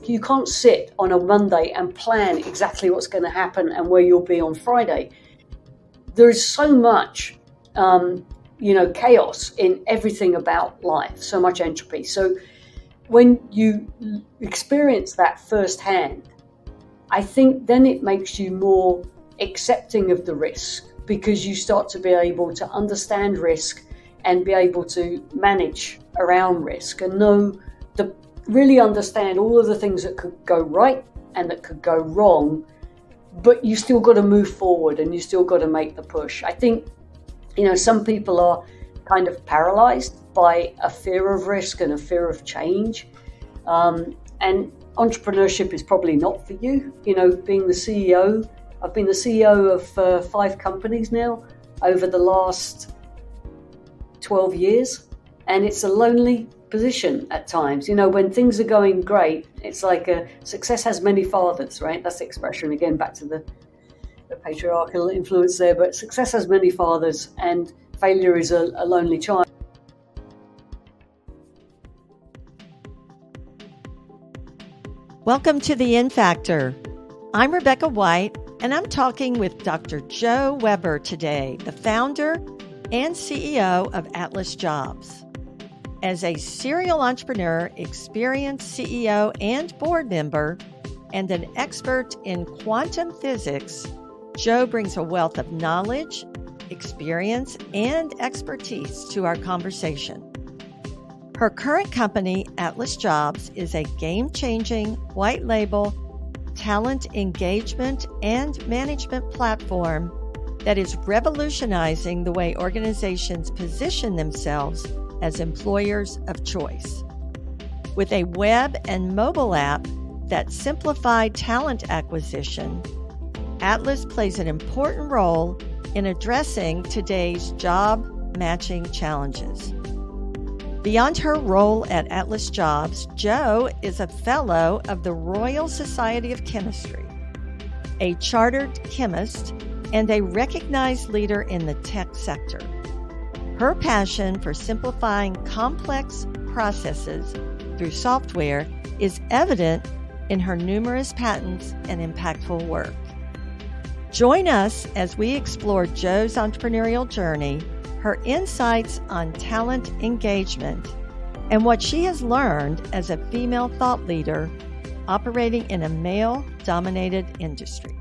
You can't sit on a Monday and plan exactly what's going to happen and where you'll be on Friday. There is so much, chaos in everything about life, so much entropy. So when you experience that firsthand, I think then it makes you more accepting of the risk, because you start to be able to understand risk and be able to manage around risk and really understand all of the things that could go right and that could go wrong, but you still got to move forward and you still got to make the push. I think, some people are kind of paralyzed by a fear of risk and a fear of change. And entrepreneurship is probably not for you. Being the CEO, I've been the CEO of 5 companies now over the last 12 years. And it's a lonely position at times. When things are going great, it's like success has many fathers, right? That's the expression, again, back to the patriarchal influence there. But success has many fathers and failure is a lonely child. Welcome to The In Factor. I'm Rebecca White, and I'm talking with Dr. Joe Weber today, the founder and CEO of AtlasJobs. As a serial entrepreneur, experienced CEO and board member, and an expert in quantum physics, Joe brings a wealth of knowledge, experience, and expertise to our conversation. Her current company, AtlasJobs, is a game-changing, white-label, talent engagement and management platform that is revolutionizing the way organizations position themselves as employers of choice. With a web and mobile app that simplify talent acquisition, Atlas plays an important role in addressing today's job matching challenges. Beyond her role at AtlasJobs, Joe is a fellow of the Royal Society of Chemistry, a Chartered Chemist, and a recognized leader in the tech sector. Her passion for simplifying complex processes through software is evident in her numerous patents and impactful work. Join us as we explore Joe's entrepreneurial journey, her insights on talent engagement, and what she has learned as a female thought leader operating in a male-dominated industry.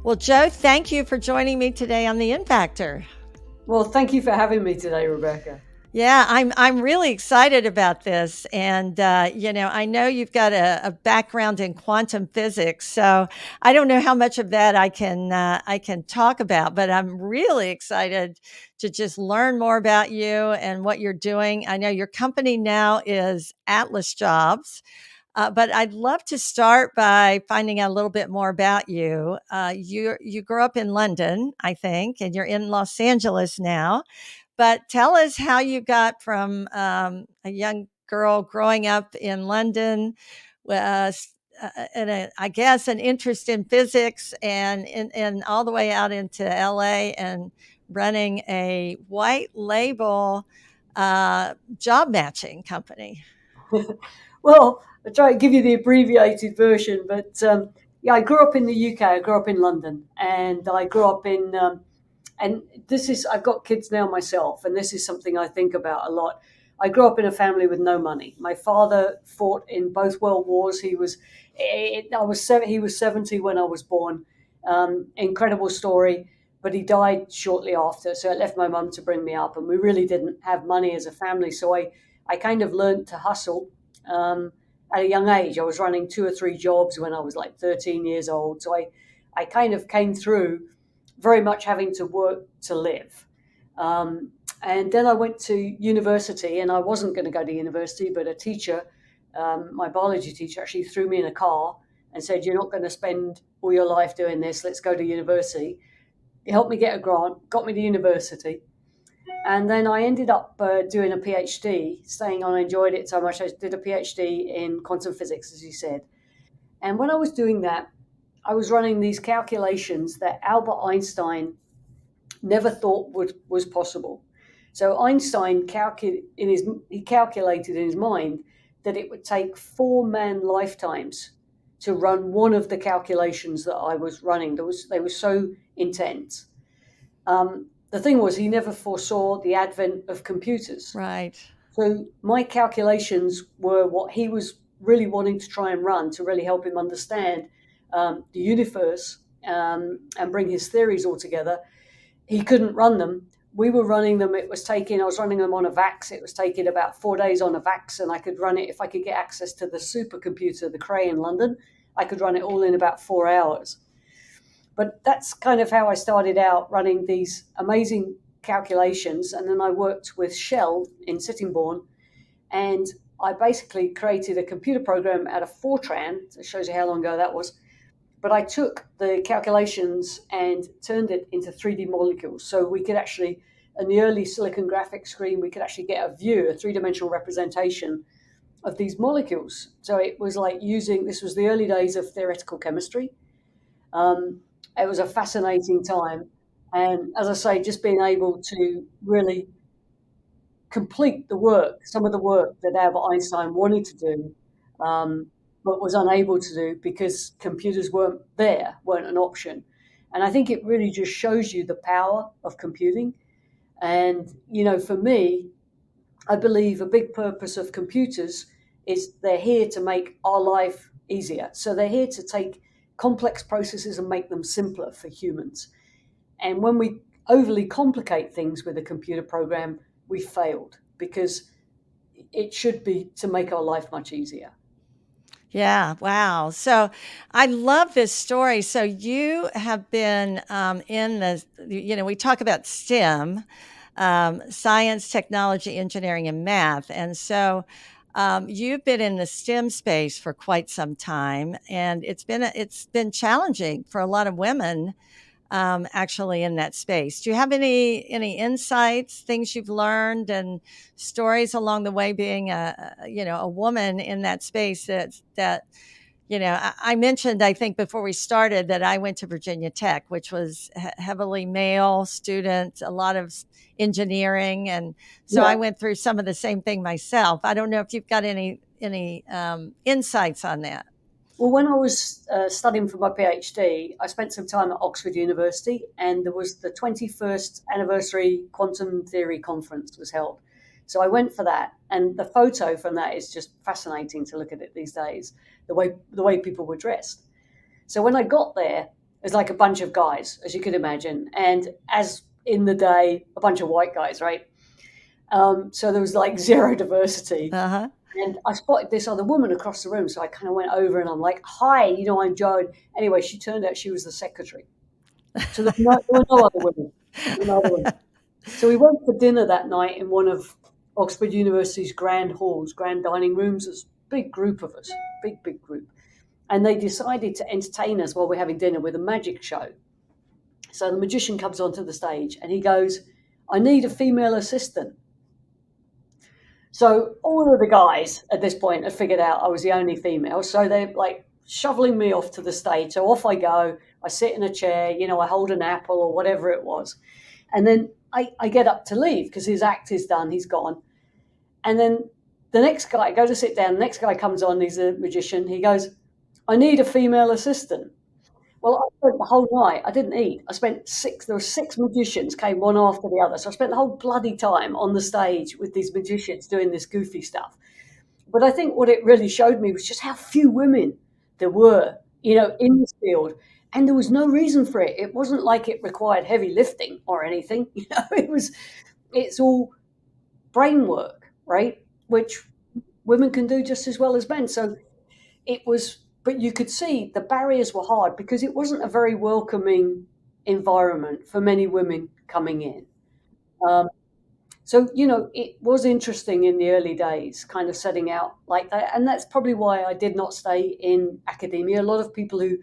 Well, Joe, thank you for joining me today on The In Factor. Well, thank you for having me today, Rebecca. Yeah, I'm really excited about this. And, I know you've got a background in quantum physics, so I don't know how much of that I can talk about, but I'm really excited to just learn more about you and what you're doing. I know your company now is AtlasJobs. But I'd love to start by finding out a little bit more about you. You grew up in London, I think, and you're in Los Angeles now. But tell us how you got from a young girl growing up in London, and I guess an interest in physics, and all the way out into LA and running a white label job matching company. Well, I'll try to give you the abbreviated version, but I grew up in the UK. I grew up in London, and I grew up in, and I've got kids now myself, and this is something I think about a lot. I grew up in a family with no money. My father fought in both World Wars. He was 70 when I was born. Incredible story, but he died shortly after. So it left my mum to bring me up, and we really didn't have money as a family. So I kind of learned to hustle. At a young age. I was running 2 or 3 jobs when I was like 13 years old. So I kind of came through very much having to work to live. And then I went to university, and I wasn't going to go to university, but a teacher, my biology teacher, actually threw me in a car and said, "You're not going to spend all your life doing this. Let's go to university." He helped me get a grant, got me to university. And then I ended up doing a Ph.D, saying I enjoyed it so much. I did a Ph.D in quantum physics, as you said. And when I was doing that, I was running these calculations that Albert Einstein never thought was possible. So Einstein calculated in his mind that it would take 4-man lifetimes to run one of the calculations that I was running. They were so intense. The thing was, he never foresaw the advent of computers. Right. So my calculations were what he was really wanting to try and run to really help him understand the universe and bring his theories all together. He couldn't run them. We were running them. I was running them on a VAX. It was taking about 4 days on a VAX, and I could run it if I could get access to the supercomputer, the Cray in London. I could run it all in about 4 hours. But that's kind of how I started out, running these amazing calculations. And then I worked with Shell in Sittingbourne, and I basically created a computer program out of Fortran. It shows you how long ago that was. But I took the calculations and turned it into 3D molecules. So we could actually, in the early silicon graphics screen, we could actually get a view, a three-dimensional representation of these molecules. So it was like this was the early days of theoretical chemistry. It was a fascinating time. And as I say, just being able to really complete some of the work that Albert Einstein wanted to do, but was unable to do because computers weren't an option. And I think it really just shows you the power of computing. And, for me, I believe a big purpose of computers is they're here to make our life easier. So they're here to take complex processes and make them simpler for humans. And when we overly complicate things with a computer program, we failed, because it should be to make our life much easier. Yeah. Wow. So I love this story. So you have been we talk about STEM, science, technology, engineering, and math. And so you've been in the STEM space for quite some time, and it's been challenging for a lot of women actually in that space. Do you have any insights, things you've learned, and stories along the way being a woman in that space that I mentioned, I think before we started, that I went to Virginia Tech, which was heavily male students, a lot of engineering, and so I went through some of the same thing myself. I don't know if you've got any insights on that. Well, when I was studying for my Ph.D, I spent some time at Oxford University, and there was the 21st anniversary quantum theory conference was held. So I went for that, and the photo from that is just fascinating to look at it these days, the way people were dressed. So when I got there, there's like a bunch of guys, as you could imagine, and as in the day, a bunch of white guys, right? So there was like zero diversity. Uh-huh. And I spotted this other woman across the room, so I kind of went over and I'm like, "Hi, I'm Joan." Anyway, she turned out she was the secretary. So there were no other women. So we went for dinner that night in one of Oxford University's grand halls, grand dining rooms. There's a big group of us, big group. And they decided to entertain us while we're having dinner with a magic show. So the magician comes onto the stage and he goes, "I need a female assistant." So all of the guys at this point had figured out I was the only female. So they're like shoveling me off to the stage. So off I go. I sit in a chair, I hold an apple or whatever it was. And then I get up to leave because his act is done. He's gone. And then the next guy, I go to sit down. The next guy comes on. He's a magician. He goes, "I need a female assistant." Well, I spent the whole night. I didn't eat. There were 6 magicians, came one after the other. So I spent the whole bloody time on the stage with these magicians doing this goofy stuff. But I think what it really showed me was just how few women there were, in this field. And there was no reason for it. It wasn't like it required heavy lifting or anything. It's all brain work, right? Which women can do just as well as men. So but you could see the barriers were hard because it wasn't a very welcoming environment for many women coming in. So, it was interesting in the early days, kind of setting out like that. And that's probably why I did not stay in academia. A lot of people who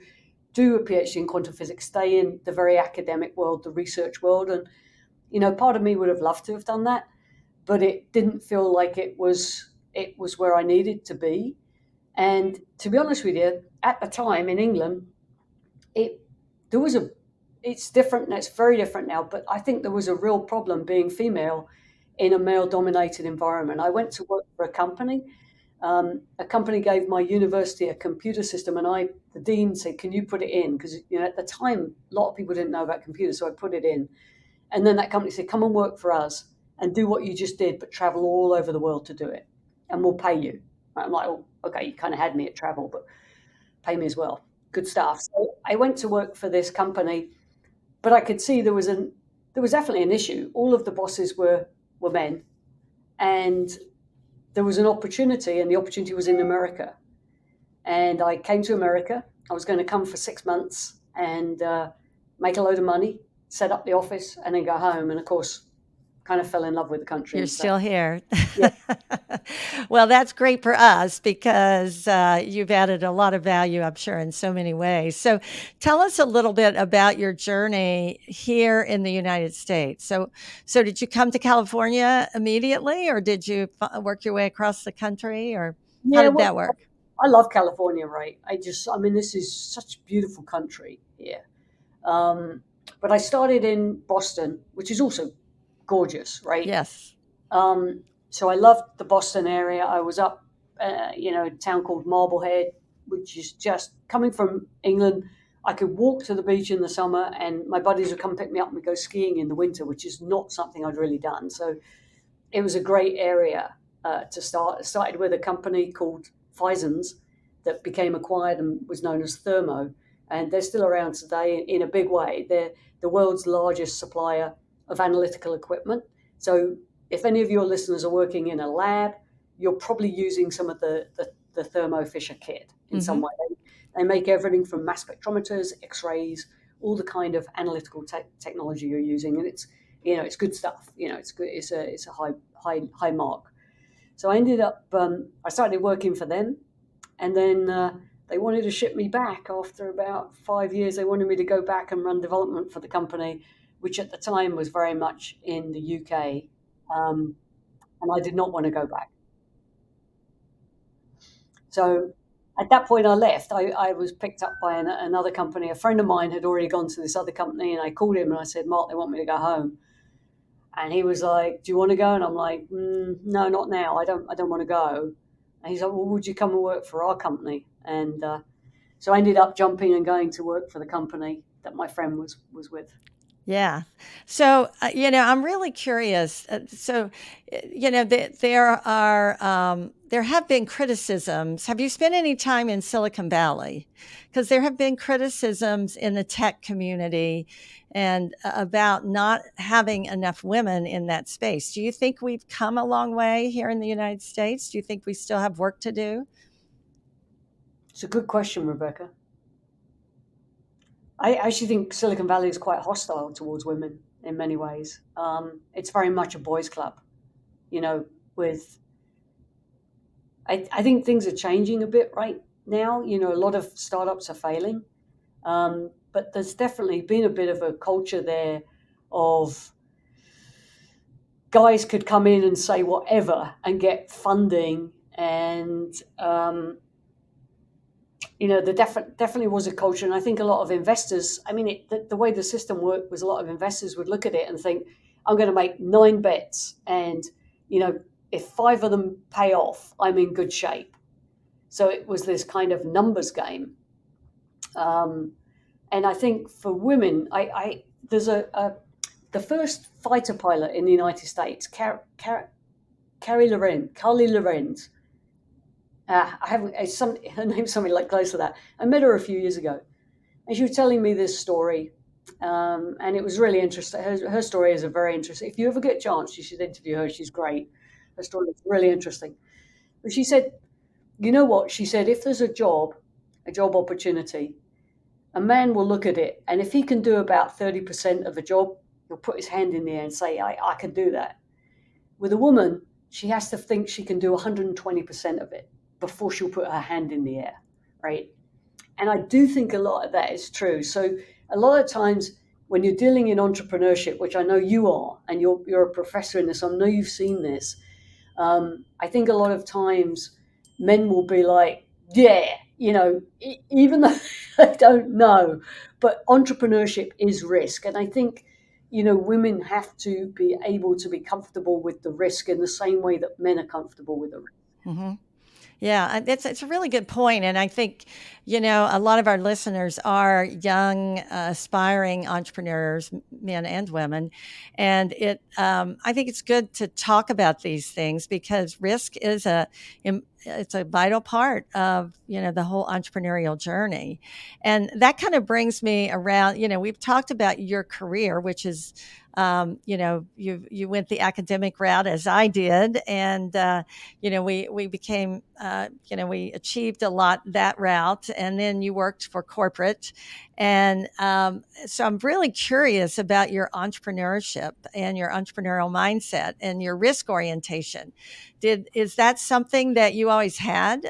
do a PhD in quantum physics stay in the very academic world, the research world. And, part of me would have loved to have done that, but it didn't feel like it was where I needed to be. And to be honest with you, at the time in England, it's different, and it's very different now, but I think there was a real problem being female in a male-dominated environment. I went to work for a company, A company gave my university a computer system, and the dean said, "Can you put it in?" Because at the time, a lot of people didn't know about computers, so I put it in. And then that company said, "Come and work for us and do what you just did, but travel all over the world to do it, and we'll pay you." I'm like, "Oh, okay, you kind of had me at travel, but pay me as well." Good stuff. So I went to work for this company, but I could see there was definitely an issue. All of the bosses were men, and there was an opportunity, and the opportunity was in America. And I came to America. I was going to come for 6 months and make a load of money, set up the office, and then go home. And of course, kind of fell in love with the country. You're And stuff. still here. Yeah. Well, that's great for us because you've added a lot of value, I'm sure, in so many ways. So tell us a little bit about your journey here in the United States. So did you come to California immediately, or did you work your way across the country, or how Yeah, did well, that work? I love California, right? I mean, this is such a beautiful country here. Um, but I started in Boston, which is also gorgeous, right? Yes. So I loved the Boston area. I was up, a town called Marblehead, which is just coming from England. I could walk to the beach in the summer, and my buddies would come pick me up and we'd go skiing in the winter, which is not something I'd really done. So it was a great area to start. It started with a company called Fison's that became acquired and was known as Thermo, and they're still around today in a big way. They're the world's largest supplier of analytical equipment. So if any of your listeners are working in a lab, you're probably using some of the Thermo Fisher kit in some way. They make everything from mass spectrometers, X-rays, all the kind of analytical technology you're using, and it's good stuff. It's good. It's a high mark. So I ended up. I started working for them, and then they wanted to ship me back after about 5 years. They wanted me to go back and run development for the company, which at the time was very much in the UK, and I did not want to go back. So at that point, I left. I was picked up by another company. A friend of mine had already gone to this other company, and I called him and I said, "Mark, they want me to go home." And he was like, "Do you want to go?" And I'm like, "No, not now. I don't want to go." And he's like, "Well, would you come and work for our company?" And so I ended up jumping and going to work for the company that my friend was with. Yeah. So, I'm really curious. There have been criticisms. Have you spent any time in Silicon Valley? Because there have been criticisms in the tech community and about not having enough women in that space. Do you think we've come a long way here in the United States? Do you think we still have work to do? It's a good question, Rebecca. I actually think Silicon Valley is quite hostile towards women in many ways. It's very much a boys' club, you know. With I think things are changing a bit right now. A lot of startups are failing, but there's definitely been a bit of a culture there of guys could come in and say whatever and get funding, and there definitely was a culture. And I think a lot of investors, I mean, the way the system worked was a lot of investors would look at it and think, "I'm going to make 9 bets, and if 5 of them pay off, I'm in good shape." So it was this kind of numbers game. And I think for women, there's the first fighter pilot in the United States, Carly Lorenz. I haven't. Her name's something like close to that. I met her a few years ago, and she was telling me this story, and it was really interesting. Her story is a very interesting. If you ever get a chance, you should interview her. She's great. Her story is really interesting. But she said, "You know what?" She said, "If there's a job opportunity, a man will look at it, and if he can do about 30% of a job, he'll put his hand in the air and say, I can do that." With a woman, she has to think she can do 120% of it before she'll put her hand in the air, right? And I do think a lot of that is true. So a lot of times when you're dealing in entrepreneurship, which I know you are, and you're a professor in this, I know you've seen this. I think a lot of times men will be like, "Yeah, even though they don't know, but entrepreneurship is risk." And I think, women have to be able to be comfortable with the risk in the same way that men are comfortable with the risk. Mm-hmm. Yeah, it's a really good point, and I think a lot of our listeners are young, aspiring entrepreneurs, men and women, and I think it's good to talk about these things because risk is it's a vital part of the whole entrepreneurial journey, and that kind of brings me around. We've talked about your career, which is you went the academic route as I did, and we became, we achieved a lot that route, and then you worked for corporate. And so I'm really curious about your entrepreneurship and your entrepreneurial mindset and your risk orientation. Is that something that you always had?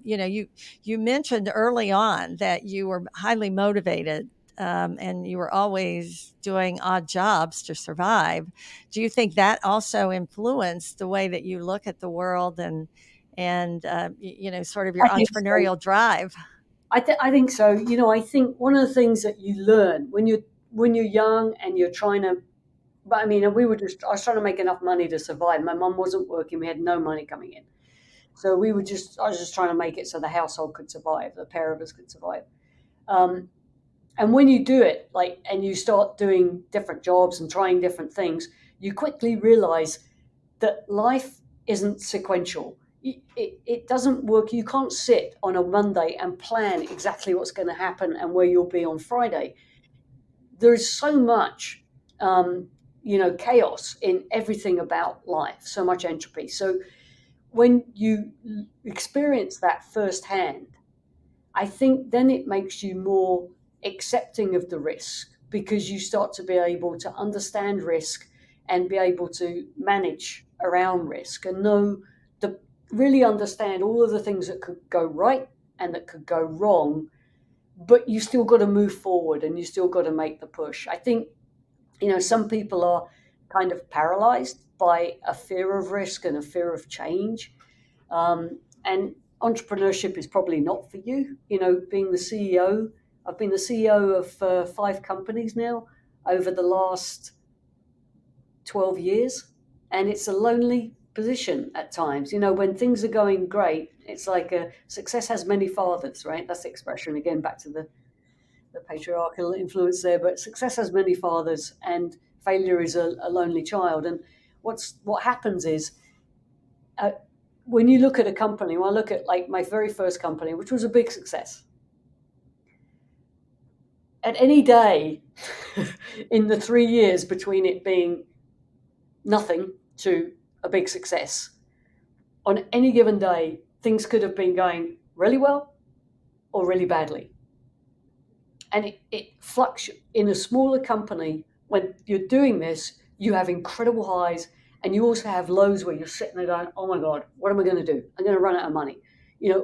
You mentioned early on that you were highly motivated, and you were always doing odd jobs to survive. Do you think that also influenced the way that you look at the world and sort of your I think so. entrepreneurial drive? I think so. I think one of the things that you learn when you're young and you're trying to, but I mean, I was trying to make enough money to survive. My mum wasn't working; we had no money coming in, so I was just trying to make it so the household could survive, the pair of us could survive. Um, and when you do it, and you start doing different jobs and trying different things, you quickly realize that life isn't sequential. It doesn't work. You can't sit on a Monday and plan exactly what's going to happen and where you'll be on Friday. There's so much, chaos in everything about life, so much entropy. So when you experience that firsthand, I think then it makes you more accepting of the risk because you start to be able to understand risk and be able to manage around risk and know the really understand all of the things that could go right and that could go wrong, but you still got to move forward and you still got to make the push. I think, some people are kind of paralyzed by a fear of risk and a fear of change. And entrepreneurship is probably not for you. Being the CEO, I've been the CEO of 5 companies now over the last 12 years. And it's a lonely position at times. When things are going great, it's like success has many fathers, right? That's the expression, again, back to the patriarchal influence there. But success has many fathers, and failure is a lonely child. And what happens is, uh, when you look at a company, when I look at like my very first company, which was a big success, at any day in the 3 years between it being nothing to a big success, on any given day, things could have been going really well or really badly. And it fluctuates in a smaller company. When you're doing this, you have incredible highs, and you also have lows where you're sitting there going, oh my God, what am I going to do? I'm going to run out of money.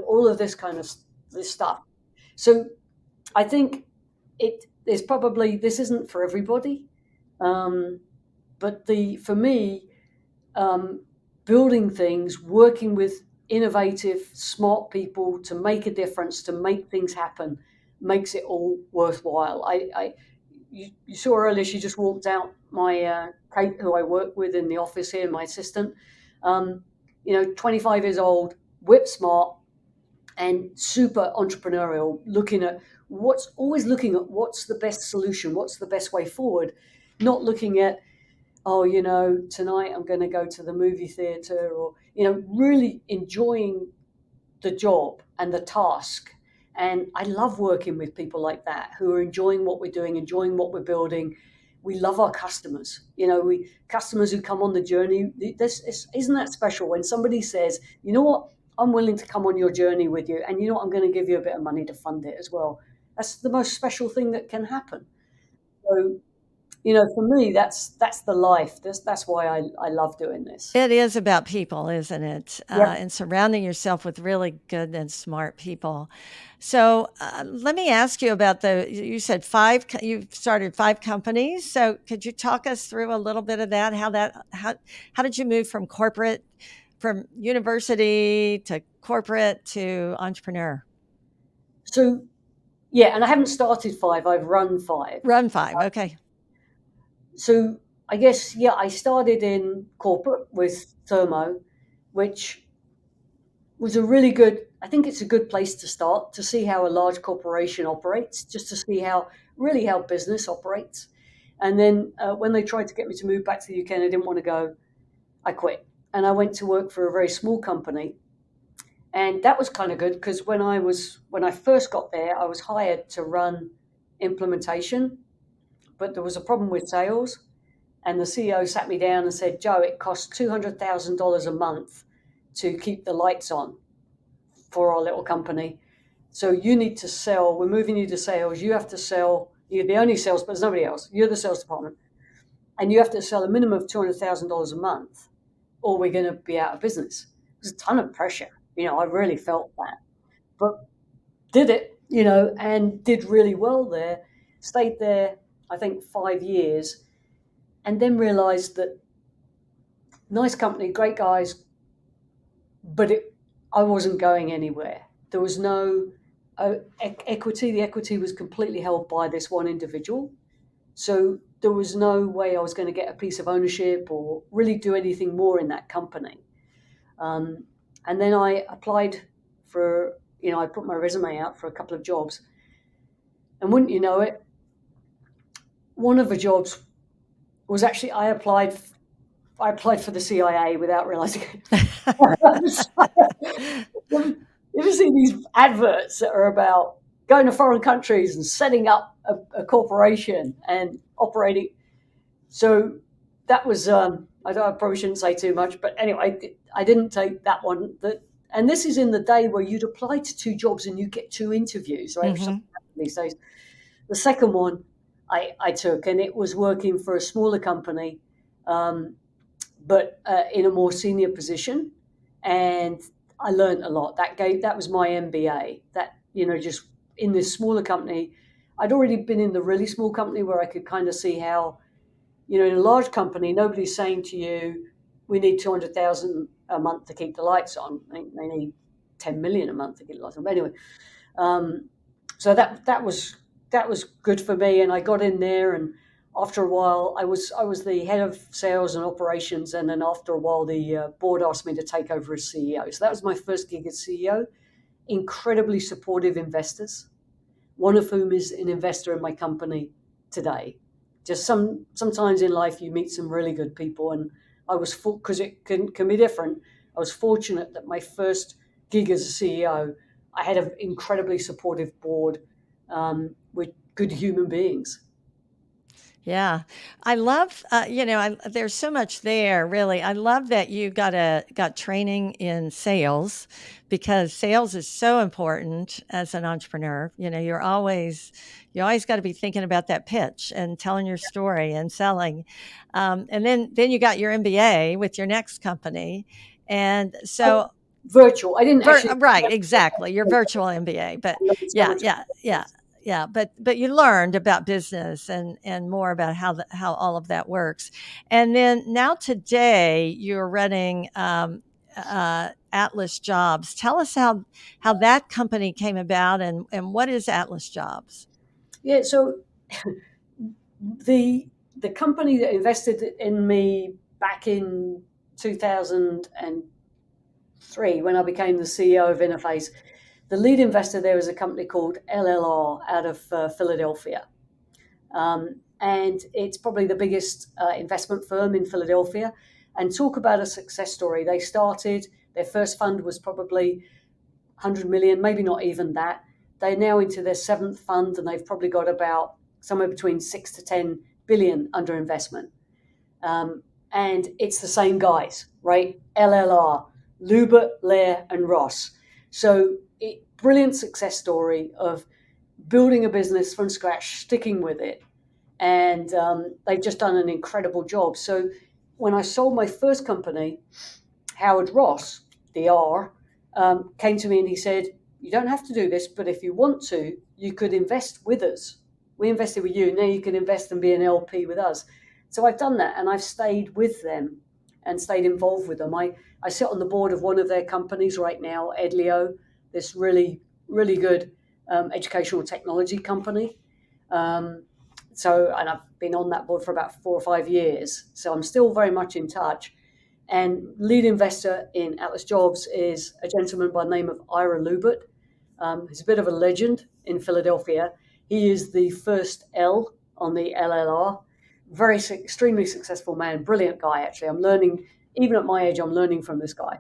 All of this kind of this stuff. So I think this isn't for everybody. But for me, um, building things, working with innovative, smart people to make a difference, to make things happen, makes it all worthwhile. You saw earlier, she just walked out. My Kate, who I work with in the office here, my assistant, 25 years old, whip smart, and super entrepreneurial, looking at what's the best solution, what's the best way forward, not looking at, oh, tonight I'm going to go to the movie theater, or, really enjoying the job and the task. And I love working with people like that who are enjoying what we're doing, enjoying what we're building. We love our customers. Customers who come on the journey. Isn't that special when somebody says, you know what, I'm willing to come on your journey with you, and I'm going to give you a bit of money to fund it as well. That's the most special thing that can happen. So, for me, that's the life. That's why I love doing this. It is about people, isn't it? Yep. And surrounding yourself with really good and smart people. So let me ask you about you said you started 5 companies. So could you talk us through a little bit of that? How did you move from university to corporate to entrepreneur? So, yeah, and I haven't started 5. I've run 5. Run 5. Okay. So I guess, yeah, I started in corporate with Thermo, which was a really good, I think it's a good place to start, to see how a large corporation operates, just to see how business operates. And then when they tried to get me to move back to the UK and I didn't want to go, I quit. And I went to work for a very small company. And that was kind of good because when I first got there, I was hired to run implementation, but there was a problem with sales. And the CEO sat me down and said, Joe, it costs $200,000 a month to keep the lights on for our little company. So you need to sell. We're moving you to sales. You have to sell. You're the only sales, but there's nobody else. You're the sales department. And you have to sell a minimum of $200,000 a month or we're going to be out of business. It was a ton of pressure. I really felt that. But did it, and did really well there. Stayed there, I think, 5 years. And then realized that nice company, great guys, but I wasn't going anywhere. There was no equity. The equity was completely held by this one individual. So there was no way I was going to get a piece of ownership or really do anything more in that company. And then I applied for, I put my resume out for a couple of jobs. And wouldn't you know it, one of the jobs was actually, I applied for the CIA without realizing it. You ever see these adverts that are about going to foreign countries and setting up a corporation and operating? So that was, I probably shouldn't say too much, but anyway, I didn't take that one. And this is in the day where you'd apply to 2 jobs and you get 2 interviews, right? Mm-hmm. These days. The second one I took, and it was working for a smaller company, but in a more senior position. And I learned a lot. That was my MBA. That, just in this smaller company, I'd already been in the really small company where I could kind of see how, in a large company, nobody's saying to you, we need 200,000 a month to keep the lights on. They need 10 million a month to keep the lights on. But anyway, so that was good for me. And I got in there, and after a while, I was the head of sales and operations. And then after a while, the board asked me to take over as CEO. So that was my first gig as CEO. Incredibly supportive investors, one of whom is an investor in my company today. Just sometimes in life you meet some really good people, and I was because it can be different. I was fortunate that my first gig as a CEO, I had an incredibly supportive board with good human beings. Yeah, I love, there's so much there, really. I love that you got training in sales, because sales is so important as an entrepreneur. You always got to be thinking about that pitch and telling your story and selling. And then you got your MBA with your next company. And so virtual, I didn't actually. Right, exactly. Your virtual MBA, but yeah. But you learned about business and more about how all of that works. And then now today you're running AtlasJobs. Tell us how that company came about, and what is AtlasJobs? Yeah, so the company that invested in me back in 2003, when I became the CEO of Interface, the lead investor there was a company called LLR out of Philadelphia. And it's probably the biggest investment firm in Philadelphia. And talk about a success story. They started, their first fund was probably 100 million, maybe not even that. They're now into their 7th fund, and they've probably got about somewhere between 6 to 10 billion under investment. And it's the same guys, right? LLR, Lubert, Lair, and Ross. So brilliant success story of building a business from scratch, sticking with it. And they've just done an incredible job. So when I sold my first company, Howard Ross, the R, came to me and he said, you don't have to do this, but if you want to, you could invest with us. We invested with you. Now you can invest and be an LP with us. So I've done that, and I've stayed with them and stayed involved with them. I sit on the board of one of their companies right now, Edlio, this really, really good educational technology company. And I've been on that board for about 4 or 5 years. So I'm still very much in touch. And lead investor in AtlasJobs is a gentleman by the name of Ira Lubert. He's a bit of a legend in Philadelphia. He is the first L on the LLR. Extremely successful man, brilliant guy, actually. I'm learning, even at my age, I'm learning from this guy.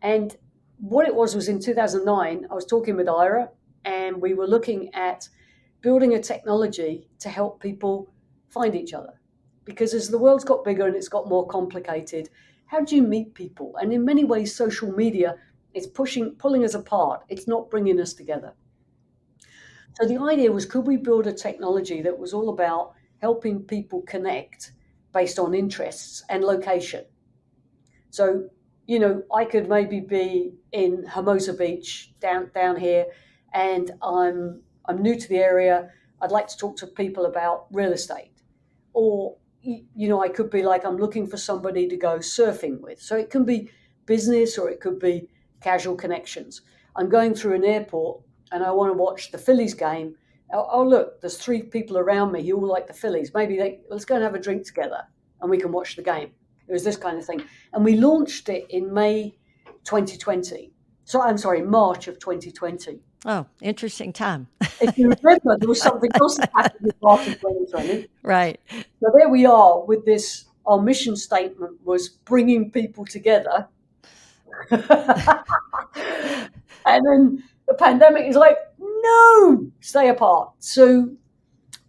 And what it was in 2009, I was talking with Ira, and we were looking at building a technology to help people find each other. Because as the world's got bigger and it's got more complicated, how do you meet people? And in many ways, social media is pulling us apart. It's not bringing us together. So the idea was, could we build a technology that was all about helping people connect based on interests and location? So, I could maybe be in Hermosa Beach down here, and I'm new to the area. I'd like to talk to people about real estate. Or, I could be like, I'm looking for somebody to go surfing with. So it can be business or it could be casual connections. I'm going through an airport and I want to watch the Phillies game. Oh, look, there's 3 people around me who all like the Phillies. Let's go and have a drink together and we can watch the game. It was this kind of thing. And we launched it in May 2020. March of 2020. Oh, interesting time. If you remember, there was something else that happened in March of 2020. Right. So there we are with this. Our mission statement was bringing people together. And then the pandemic is like, no, stay apart. So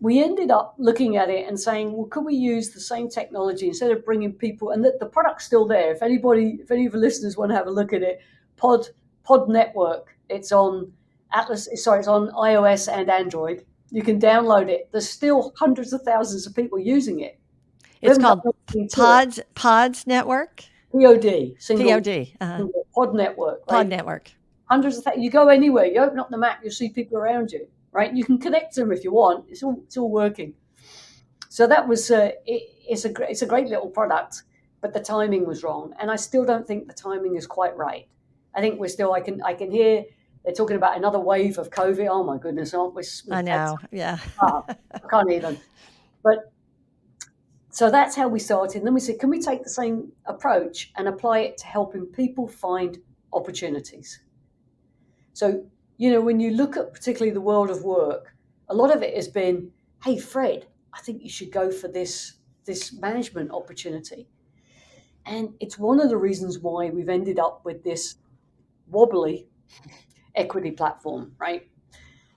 we ended up looking at it and saying, well, could we use the same technology instead of bringing people? And the product's still there. If any of the listeners want to have a look at it, Pod Network. It's on it's on iOS and Android. You can download it. There's still hundreds of thousands of people using it. It's called Pods Network. POD. POD. Pod Network. Right? Pod Network. Hundreds of thousands. You go anywhere. You open up the map. You'll see people around you. Right? You can connect them if you want. It's all working. So that was it's a great little product, but the timing was wrong, and I still don't think the timing is quite right. I think we're still. I can hear they're talking about another wave of COVID. Oh my goodness, aren't we? I know. Yeah. I can't even. But so that's how we started. And then we said, can we take the same approach and apply it to helping people find opportunities? So, when you look at particularly the world of work, a lot of it has been, hey, Fred, I think you should go for this management opportunity. And it's one of the reasons why we've ended up with this wobbly equity platform, right?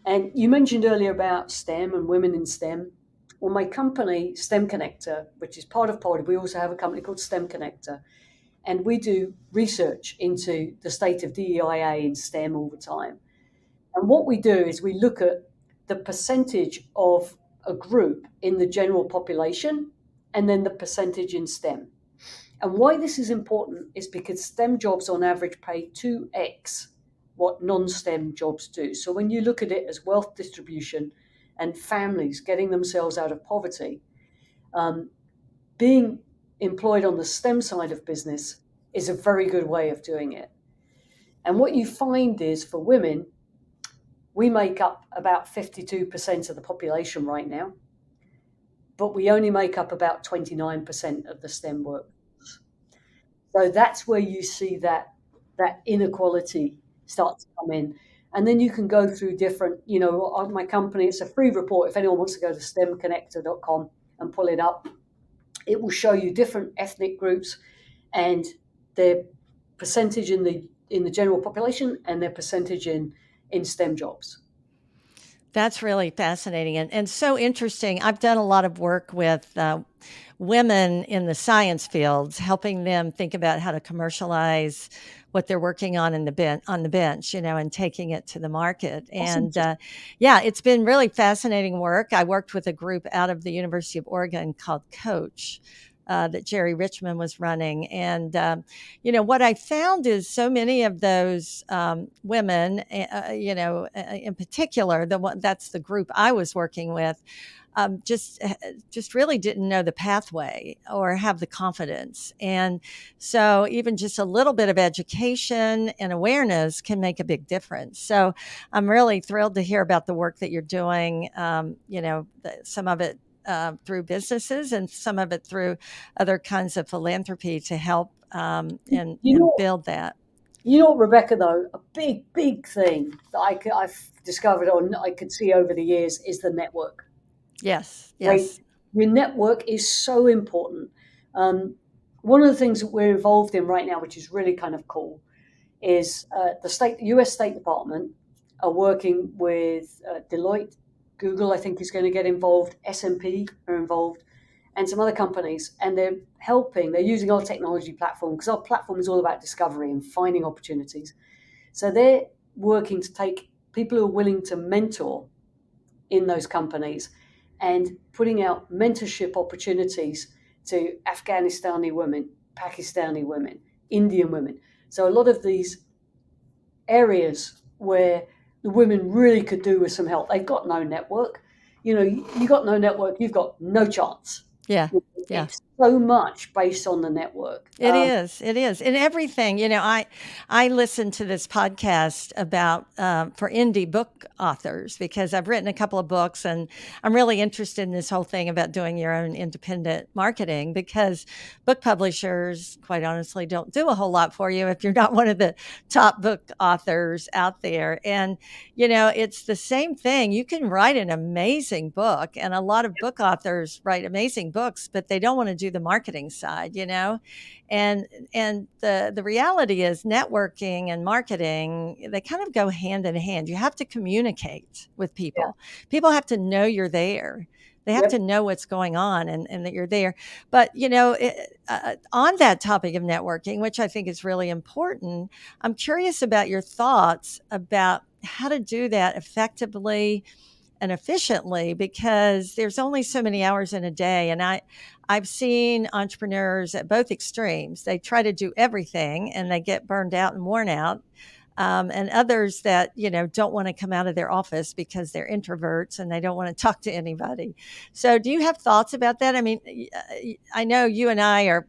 And you mentioned earlier about STEM and women in STEM. Well, my company, STEMconnector, which is part of Pod, we also have a company called STEMconnector. And we do research into the state of DEIA in STEM all the time. And what we do is we look at the percentage of a group in the general population and then the percentage in STEM. And why this is important is because STEM jobs on average pay 2x what non-STEM jobs do. So when you look at it as wealth distribution and families getting themselves out of poverty, being employed on the STEM side of business is a very good way of doing it. And what you find is for women, we make up about 52% of the population right now, but we only make up about 29% of the STEM workforce. So that's where you see that inequality start to come in. And then you can go through different, on my company, it's a free report. If anyone wants to go to STEMconnector.com and pull it up, it will show you different ethnic groups and their percentage in the general population and their percentage in STEM jobs. That's really fascinating and so interesting. I've done a lot of work with women in the science fields, helping them think about how to commercialize what they're working on the bench, and taking it to the market. And it's been really fascinating work. I worked with a group out of the University of Oregon called Coach. That Jerry Richmond was running. And, what I found is so many of those women, in particular, that's the group I was working with, just really didn't know the pathway or have the confidence. And so even just a little bit of education and awareness can make a big difference. So I'm really thrilled to hear about the work that you're doing. Some of it through businesses and some of it through other kinds of philanthropy to help and build that. You know what, Rebecca, though, a big thing that I've discovered or I could see over the years is the network. Yes, Right? yes. Your network is so important. One of the things that we're involved in right now, which is really kind of cool, is the U.S. State Department are working with Deloitte, Google, I think, is going to get involved, S&P are involved, and some other companies, and they're using our technology platform, because our platform is all about discovery and finding opportunities. So they're working to take people who are willing to mentor in those companies and putting out mentorship opportunities to Afghanistani women, Pakistani women, Indian women. So a lot of these areas where the women really could do with some help. They've got no network. You got no network, you've got no chance. Yeah. It's so much based on the network. It is. And everything, I listen to this podcast about for indie book authors because I've written a couple of books and I'm really interested in this whole thing about doing your own independent marketing because book publishers, quite honestly, don't do a whole lot for you if you're not one of the top book authors out there. And, it's the same thing. You can write an amazing book, and a lot of book authors write amazing books, but they don't want to do the marketing side, and the reality is networking and marketing, they kind of go hand in hand. You have to communicate with people. People have to know you're there. They have to know what's going on and that you're there. But, on that topic of networking, which I think is really important, I'm curious about your thoughts about how to do that effectively and efficiently, because there's only so many hours in a day. And I've seen entrepreneurs at both extremes. They try to do everything and they get burned out and worn out. And others that, don't want to come out of their office because they're introverts and they don't want to talk to anybody. So do you have thoughts about that? I mean, I know you and I are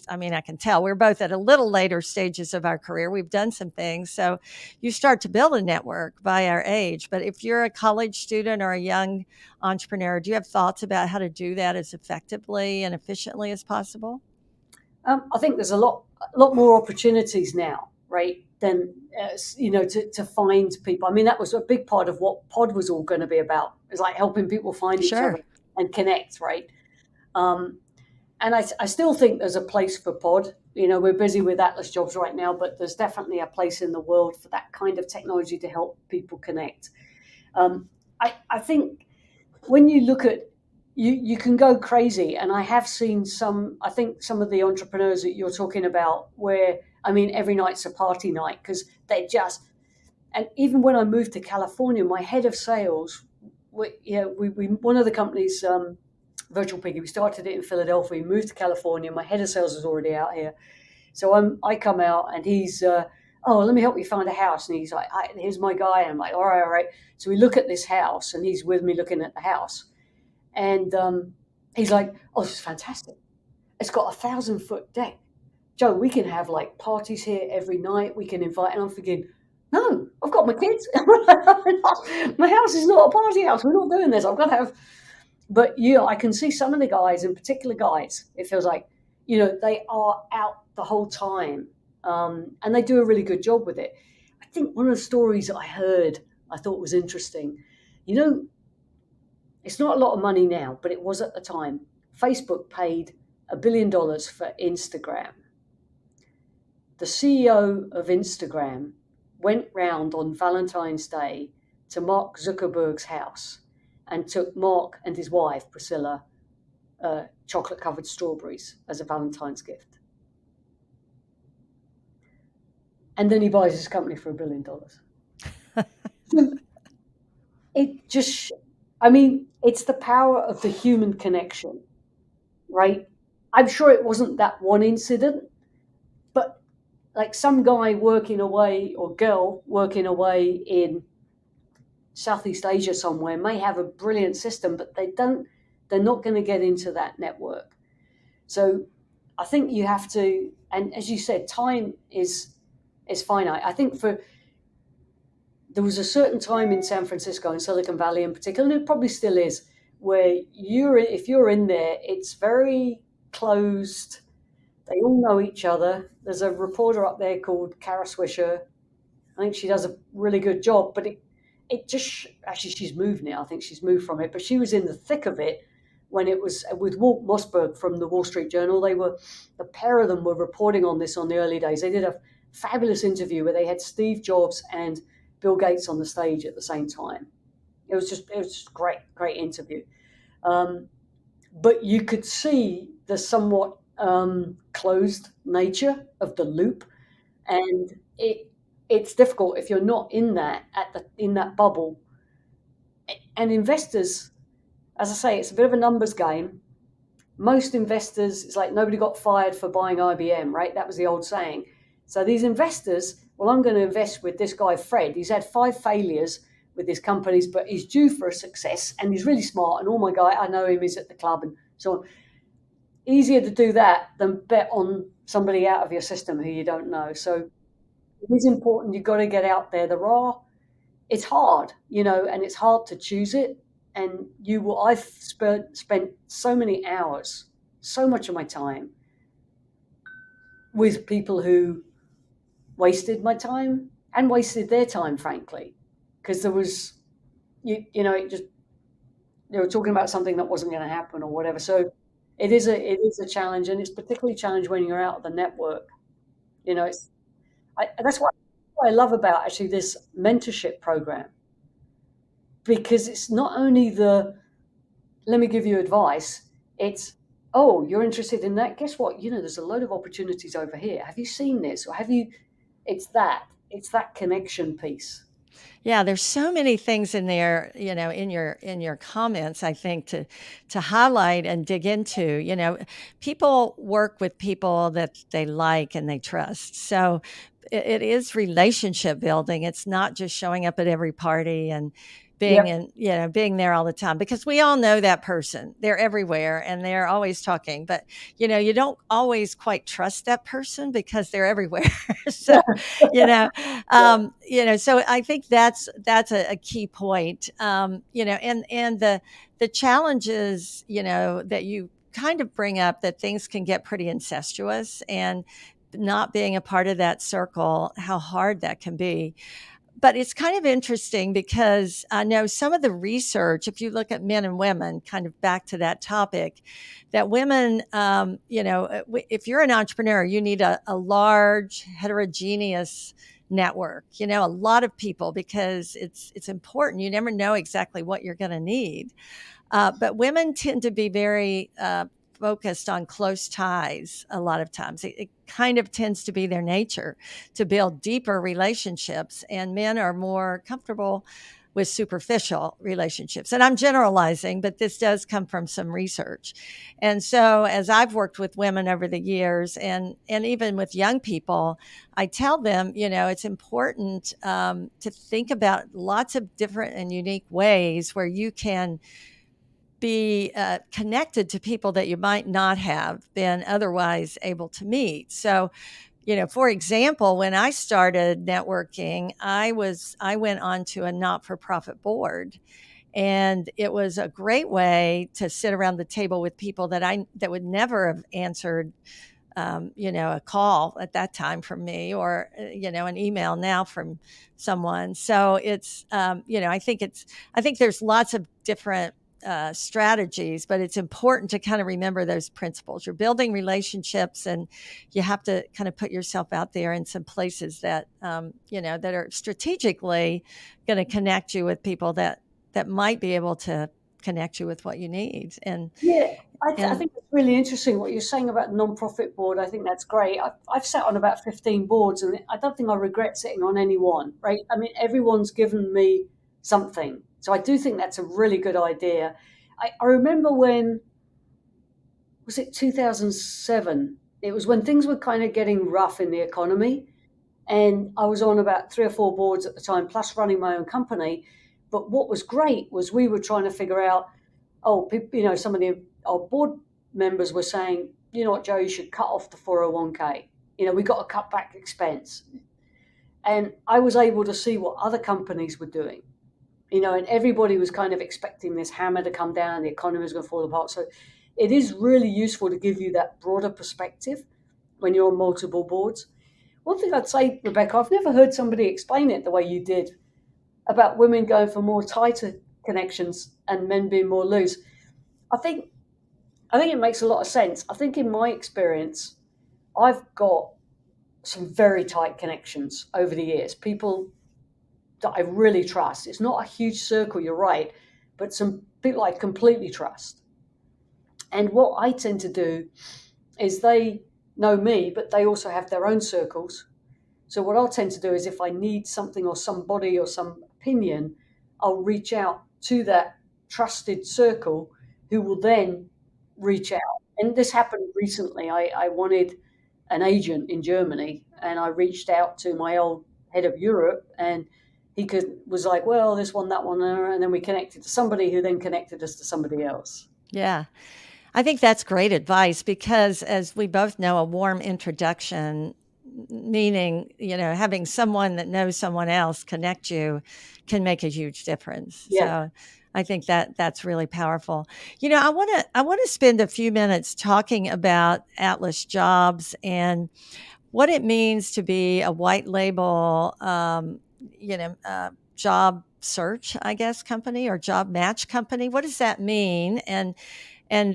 I can tell we're both at a little later stages of our career. We've done some things. So you start to build a network by our age. But if you're a college student or a young entrepreneur, do you have thoughts about how to do that as effectively and efficiently as possible? I think there's a lot more opportunities now, right? Than to find people. I mean, that was a big part of what Pod was all going to be about. It's like helping people find each other and connect, right? And I still think there's a place for Pod. We're busy with AtlasJobs right now, but there's definitely a place in the world for that kind of technology to help people connect. I think when you look at, you can go crazy. And I have seen some of the entrepreneurs that you're talking about where, every night's a party night because and even when I moved to California, my head of sales, we one of the companies, Virtual Piggy, we started it in Philadelphia. We moved to California. My head of sales is already out here. So I come out and he's, let me help you find a house. And he's like, here's my guy. And I'm like, all right. So we look at this house and he's with me looking at the house. And he's like, oh, this is fantastic. It's got a 1,000-foot deck. Joe, we can have like parties here every night. We can invite. And I'm thinking, no, I've got my kids. My house is not a party house. We're not doing this. I've got to have. But, I can see some of the guys, in particular guys, it feels like, they are out the whole time. And they do a really good job with it. I think one of the stories I heard, I thought was interesting. It's not a lot of money now, but it was at the time. Facebook paid $1 billion for Instagram. The CEO of Instagram went round on Valentine's Day to Mark Zuckerberg's house and took Mark and his wife, Priscilla, chocolate-covered strawberries as a Valentine's gift. And then he buys his company for $1 billion. It's the power of the human connection, right? I'm sure it wasn't that one incident, but like some guy working away or girl working away in Southeast Asia somewhere may have a brilliant system, but they're not going to get into that network. So I think you have to, and as you said, time is finite. I think there was a certain time in San Francisco, in Silicon Valley in particular, and it probably still is, where if you're in there, it's very closed. They all know each other. There's a reporter up there called Kara Swisher. I think she does a really good job, but it just actually she's moved now. I think she's moved from it, but she was in the thick of it when it was with Walt Mossberg from the Wall Street Journal. The pair of them were reporting on this on the early days. They did a fabulous interview where they had Steve Jobs and Bill Gates on the stage at the same time. It was just great interview. But you could see the somewhat closed nature of the loop, and it's difficult if you're not in that bubble. And investors, as I say, it's a bit of a numbers game. Most investors, it's like nobody got fired for buying IBM, right? That was the old saying. So these investors, well, I'm going to invest with this guy, Fred. He's had 5 failures with his companies, but he's due for a success and he's really smart. And oh my God, I know him, he's at the club. And so easier to do that than bet on somebody out of your system who you don't know. So it is important. You've got to get out there. It's hard, and it's hard to choose it. And I've spent so many hours, so much of my time with people who wasted my time and wasted their time, frankly, because there was, it just, they were talking about something that wasn't going to happen or whatever. So it is a challenge, and it's particularly a challenge when you're out of the network. That's what I love about actually this mentorship program, because it's not only let me give you advice. It's, oh, you're interested in that? Guess what? There's a load of opportunities over here. Have you seen this? Or it's that connection piece. Yeah, there's so many things in there, in your comments, I think to highlight and dig into. People work with people that they like and they trust. So it is relationship building. It's not just showing up at every party and being there all the time, because we all know that person. They're everywhere and they're always talking, but you don't always quite trust that person because they're everywhere. So, so I think that's a key point. And the challenges, that you kind of bring up, that things can get pretty incestuous, and not being a part of that circle, how hard that can be. But it's kind of interesting because I know some of the research, if you look at men and women, kind of back to that topic, that women, if you're an entrepreneur, you need a large, heterogeneous network, a lot of people, because it's important. You never know exactly what you're going to need. But women tend to be very focused on close ties a lot of times. It kind of tends to be their nature to build deeper relationships, and men are more comfortable with superficial relationships. And I'm generalizing, but this does come from some research. And so as I've worked with women over the years, and even with young people, I tell them, it's important to think about lots of different and unique ways where you can be connected to people that you might not have been otherwise able to meet. So, for example, when I started networking, I went on to a not-for-profit board, and it was a great way to sit around the table with people that would never have answered, a call at that time from me, or an email now from someone. So it's, I think there's lots of different strategies, but it's important to kind of remember those principles. You're building relationships, and you have to kind of put yourself out there in some places that, that are strategically going to connect you with people that might be able to connect you with what you need. And I think it's really interesting what you're saying about the non-profit board. I think that's great. I've sat on about 15 boards, and I don't think I regret sitting on any one, right? I mean, everyone's given me something. So I do think that's a really good idea. I remember when, was it 2007? It was when things were kind of getting rough in the economy. And I was on about 3 or 4 boards at the time, plus running my own company. But what was great was we were trying to figure out, some of our board members were saying, you know what, Joe, you should cut off the 401k. We got to cut back expense. And I was able to see what other companies were doing. and everybody was kind of expecting this hammer to come down and the economy was going to fall apart. So it is really useful to give you that broader perspective when you're on multiple boards. One thing I'd say, Rebecca, I've never heard somebody explain it the way you did about women going for more tighter connections and men being more loose. I think it makes a lot of sense. I think in my experience, I've got some very tight connections over the years. People that I really trust. It's not a huge circle, you're right, but some people I completely trust. And what I tend to do is they know me, but they also have their own circles. So what I'll tend to do is if I need something or somebody or some opinion, I'll reach out to that trusted circle who will then reach out. And this happened recently. I wanted an agent in Germany and I reached out to my old head of Europe and he was like, well, this one, that one, and then we connected to somebody who then connected us to somebody else. Yeah. I think that's great advice because, as we both know, a warm introduction, meaning, having someone that knows someone else connect you, can make a huge difference. Yeah. So I think that that's really powerful. I want to spend a few minutes talking about AtlasJobs and what it means to be a white label, job search, I guess, company or job match company. What does that mean? And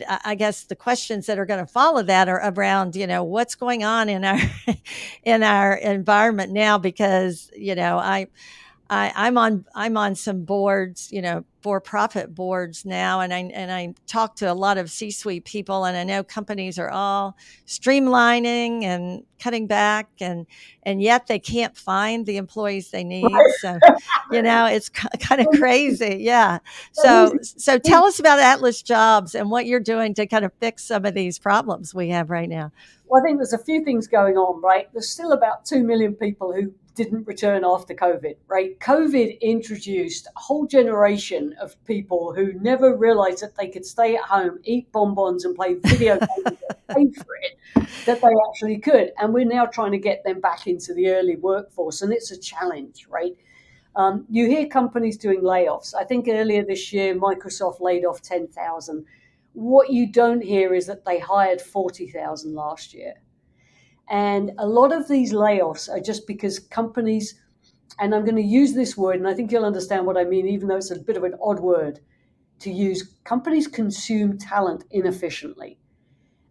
I guess the questions that are going to follow that are around, what's going on in our in our environment now, because I'm on some boards, for-profit boards now, and I talk to a lot of C-suite people, and I know companies are all streamlining and cutting back, and yet they can't find the employees they need. Right. So, it's kind of crazy. Yeah. So tell us about AtlasJobs and what you're doing to kind of fix some of these problems we have right now. Well, I think there's a few things going on, right? There's still about 2 million people who didn't return after COVID, right? COVID introduced a whole generation of people who never realized that they could stay at home, eat bonbons and play video games and pay for it, that they actually could. And we're now trying to get them back into the early workforce. And it's a challenge, right? You hear companies doing layoffs. I think earlier this year, Microsoft laid off 10,000. What you don't hear is that they hired 40,000 last year. And a lot of these layoffs are just because companies, and I'm going to use this word, and I think you'll understand what I mean, even though it's a bit of an odd word to use, companies consume talent inefficiently.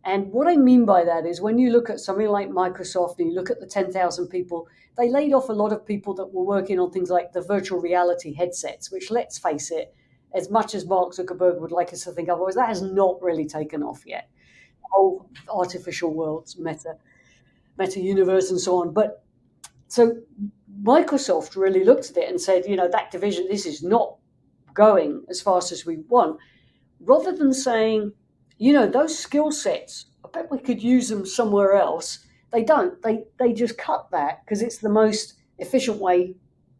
And what I mean by that is when you look at something like Microsoft and you look at the 10,000 people, they laid off a lot of people that were working on things like the virtual reality headsets, which, let's face it, as much as Mark Zuckerberg would like us to think otherwise, that has not really taken off yet. The whole artificial worlds, meta universe and so on. But so Microsoft really looked at it and said, that division, this is not going as fast as we want. Rather than saying, those skill sets, I bet we could use them somewhere else. They don't. They just cut that because it's the most efficient way.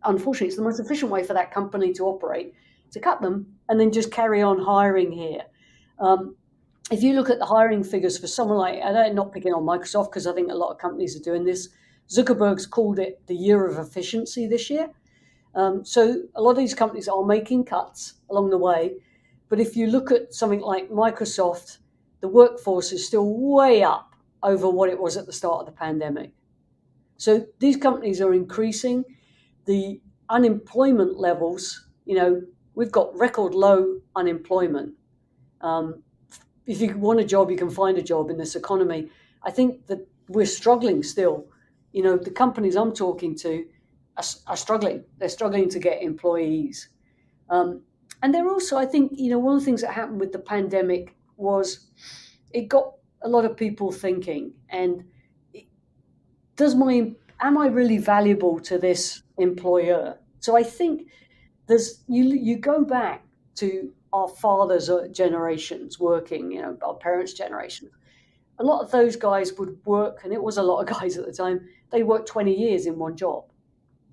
Unfortunately, it's the most efficient way for that company to operate, to cut them and then just carry on hiring here. If you look at the hiring figures for someone like, and I'm not picking on Microsoft because I think a lot of companies are doing this, Zuckerberg's called it the year of efficiency this year. So a lot of these companies are making cuts along the way. But if you look at something like Microsoft, the workforce is still way up over what it was at the start of the pandemic. So these companies are increasing. The unemployment levels, we've got record low unemployment. If you want a job, you can find a job in this economy. I think that we're struggling still. The companies I'm talking to are struggling. They're struggling to get employees. And they're also, I think, one of the things that happened with the pandemic was it got a lot of people thinking, and am I really valuable to this employer? So I think you go back to our fathers' generations working, our parents' generation. A lot of those guys would work, and it was a lot of guys at the time, they worked 20 years in one job,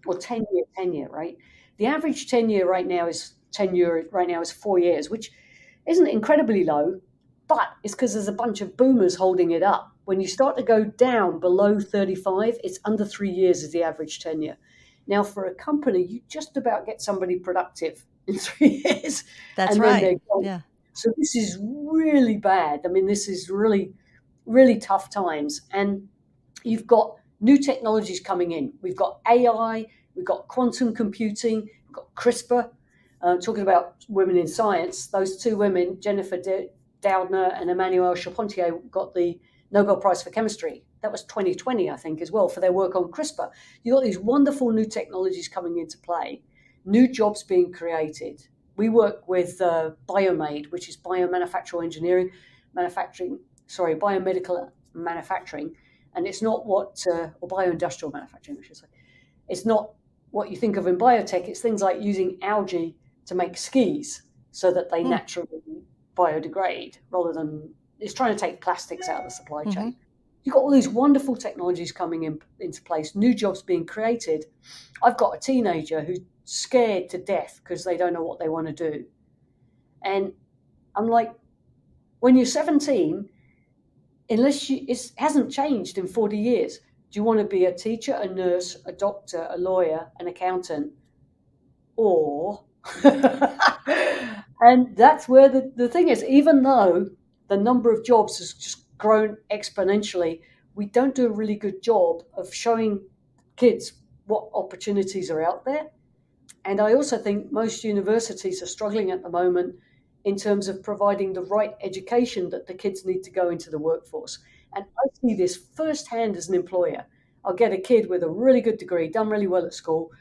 or 10-year tenure, right? The average tenure right now is 4 years, which isn't incredibly low, but it's because there's a bunch of boomers holding it up. When you start to go down below 35, it's under 3 years is the average tenure. Now, for a company, you just about get somebody productive in 3 years, That's and then right. they're gone. Yeah. So this is really bad. I mean, this is really, really tough times. And you've got new technologies coming in. We've got AI, we've got quantum computing, we've got CRISPR. Talking about women in science, those two women, Jennifer Doudna and Emmanuelle Charpentier, got the Nobel Prize for Chemistry. That was 2020, I think, as well, for their work on CRISPR. You've got these wonderful new technologies coming into play, new jobs being created. We work with Biomade, which is biomedical manufacturing, and it's not what, or bioindustrial manufacturing, I should say. It's not what you think of in biotech. It's things like using algae to make skis so that they naturally biodegrade, rather than it's trying to take plastics out of the supply chain. You've got all these wonderful technologies coming into place, new jobs being created. I've got a teenager who's scared to death because they don't know what they want to do. And I'm like, when you're 17, it hasn't changed in 40 years. Do you want to be a teacher, a nurse, a doctor, a lawyer, an accountant, or and that's where the thing is, even though the number of jobs has just grown exponentially, we don't do a really good job of showing kids what opportunities are out there. And I also think most universities are struggling at the moment in terms of providing the right education that the kids need to go into the workforce. And I see this firsthand as an employer. I'll get a kid with a really good degree, done really well at school,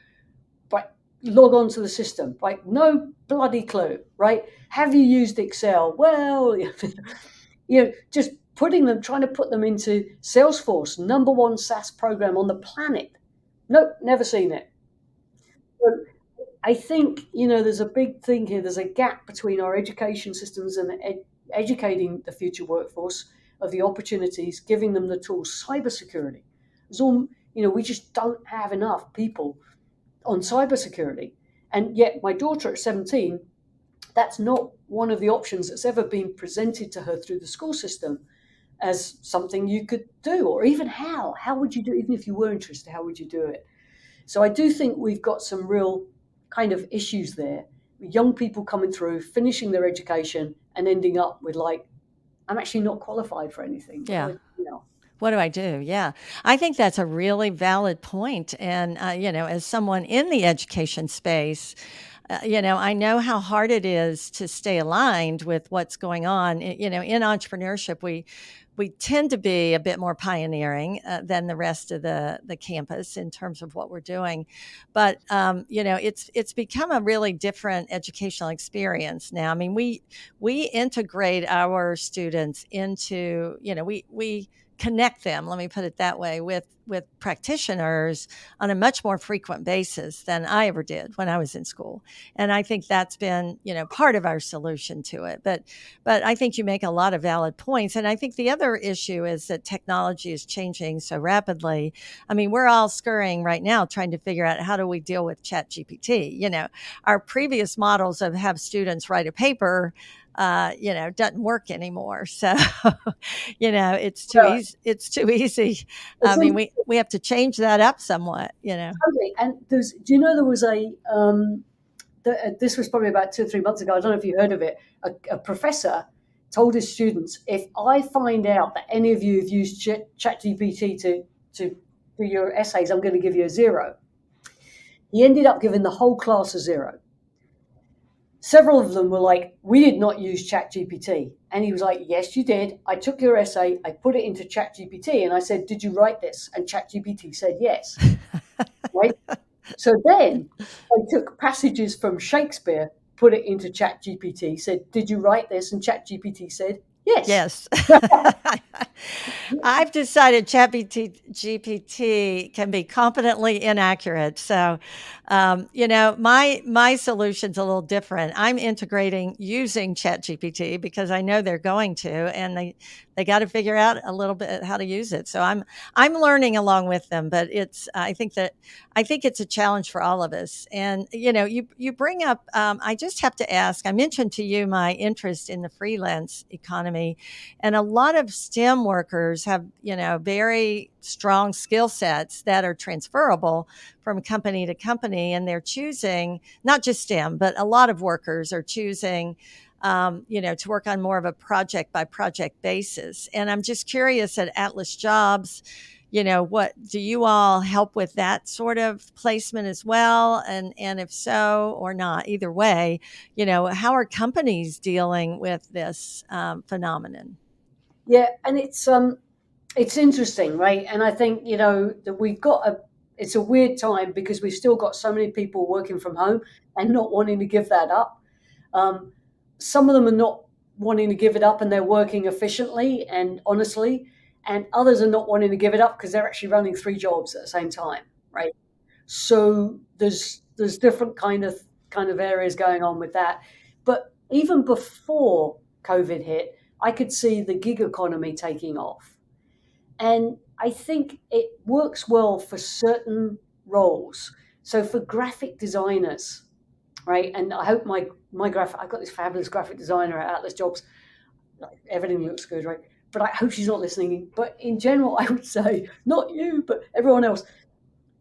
but log on to the system, right? No bloody clue, right? Have you used Excel? Well, just trying to put them into Salesforce, number one SaaS program on the planet. Nope, never seen it. So I think, there's a big thing here. There's a gap between our education systems and educating the future workforce of the opportunities, giving them the tools. Cybersecurity. We just don't have enough people on cybersecurity. And yet my daughter at 17, that's not one of the options that's ever been presented to her through the school system as something you could do, or even how would you do it? Even if you were interested, how would you do it? So I do think we've got some real kind of issues there. Young people coming through, finishing their education, and ending up with I'm actually not qualified for anything. Yeah. What do I do? Yeah. I think that's a really valid point. And, as someone in the education space, I know how hard it is to stay aligned with what's going on. In entrepreneurship, we tend to be a bit more pioneering than the rest of the campus in terms of what we're doing. But, it's become a really different educational experience now. I mean, we integrate our students into, we connect them, let me put it that way, with practitioners on a much more frequent basis than I ever did when I was in school. And I think that's been, part of our solution to it. But I think you make a lot of valid points. And I think the other issue is that technology is changing so rapidly. I mean, we're all scurrying right now trying to figure out how do we deal with ChatGPT. Our previous models of have students write a paper doesn't work anymore. So, it's too easy. It's too easy. I mean, we have to change that up somewhat, Totally. And do you know, there was this was probably about 2 or 3 months ago. I don't know if you heard of it. A professor told his students, if I find out that any of you have used ChatGPT to do your essays, I'm going to give you a 0. He ended up giving the whole class a 0. Several of them were like, we did not use ChatGPT. And he was like, yes, you did. I took your essay, I put it into ChatGPT, and I said, did you write this? And ChatGPT said yes. Right? So then I took passages from Shakespeare, put it into ChatGPT, said, did you write this? And ChatGPT said, yes. Yes. I've decided ChatGPT can be competently inaccurate. So, my solution's a little different. I'm integrating using ChatGPT because I know they're going to, and they got to figure out a little bit how to use it. So I'm learning along with them, but I think it's a challenge for all of us. And you bring up, I just have to ask. I mentioned to you my interest in the freelance economy, and a lot of STEM workers have very strong skill sets that are transferable from company to company, and they're choosing not just STEM, but a lot of workers are choosing to work on more of a project by project basis. And I'm just curious at AtlasJobs, what do you all help with that sort of placement as well? And if so or not, either way, how are companies dealing with this phenomenon? Yeah, and it's interesting, right? And I think that it's a weird time because we've still got so many people working from home and not wanting to give that up. Um, some of them are not wanting to give it up and they're working efficiently and honestly, and others are not wanting to give it up because they're actually running three jobs at the same time, right? So there's different kind of areas going on with that. But even before COVID hit, I could see the gig economy taking off. And I think it works well for certain roles. So for graphic designers, right? And I hope I've got this fabulous graphic designer at AtlasJobs. Like, everything looks good, right? But I hope she's not listening. But in general, I would say, not you, but everyone else,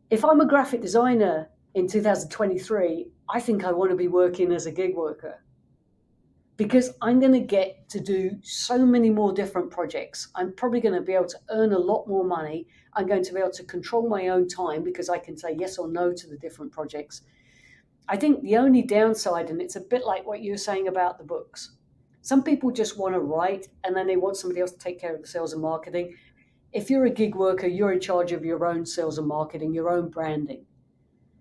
if I'm a graphic designer in 2023, I think I want to be working as a gig worker because I'm going to get to do so many more different projects. I'm probably going to be able to earn a lot more money. I'm going to be able to control my own time because I can say yes or no to the different projects. I think the only downside, and it's a bit like what you were saying about the books, some people just want to write and then they want somebody else to take care of the sales and marketing. If you're a gig worker, you're in charge of your own sales and marketing, your own branding.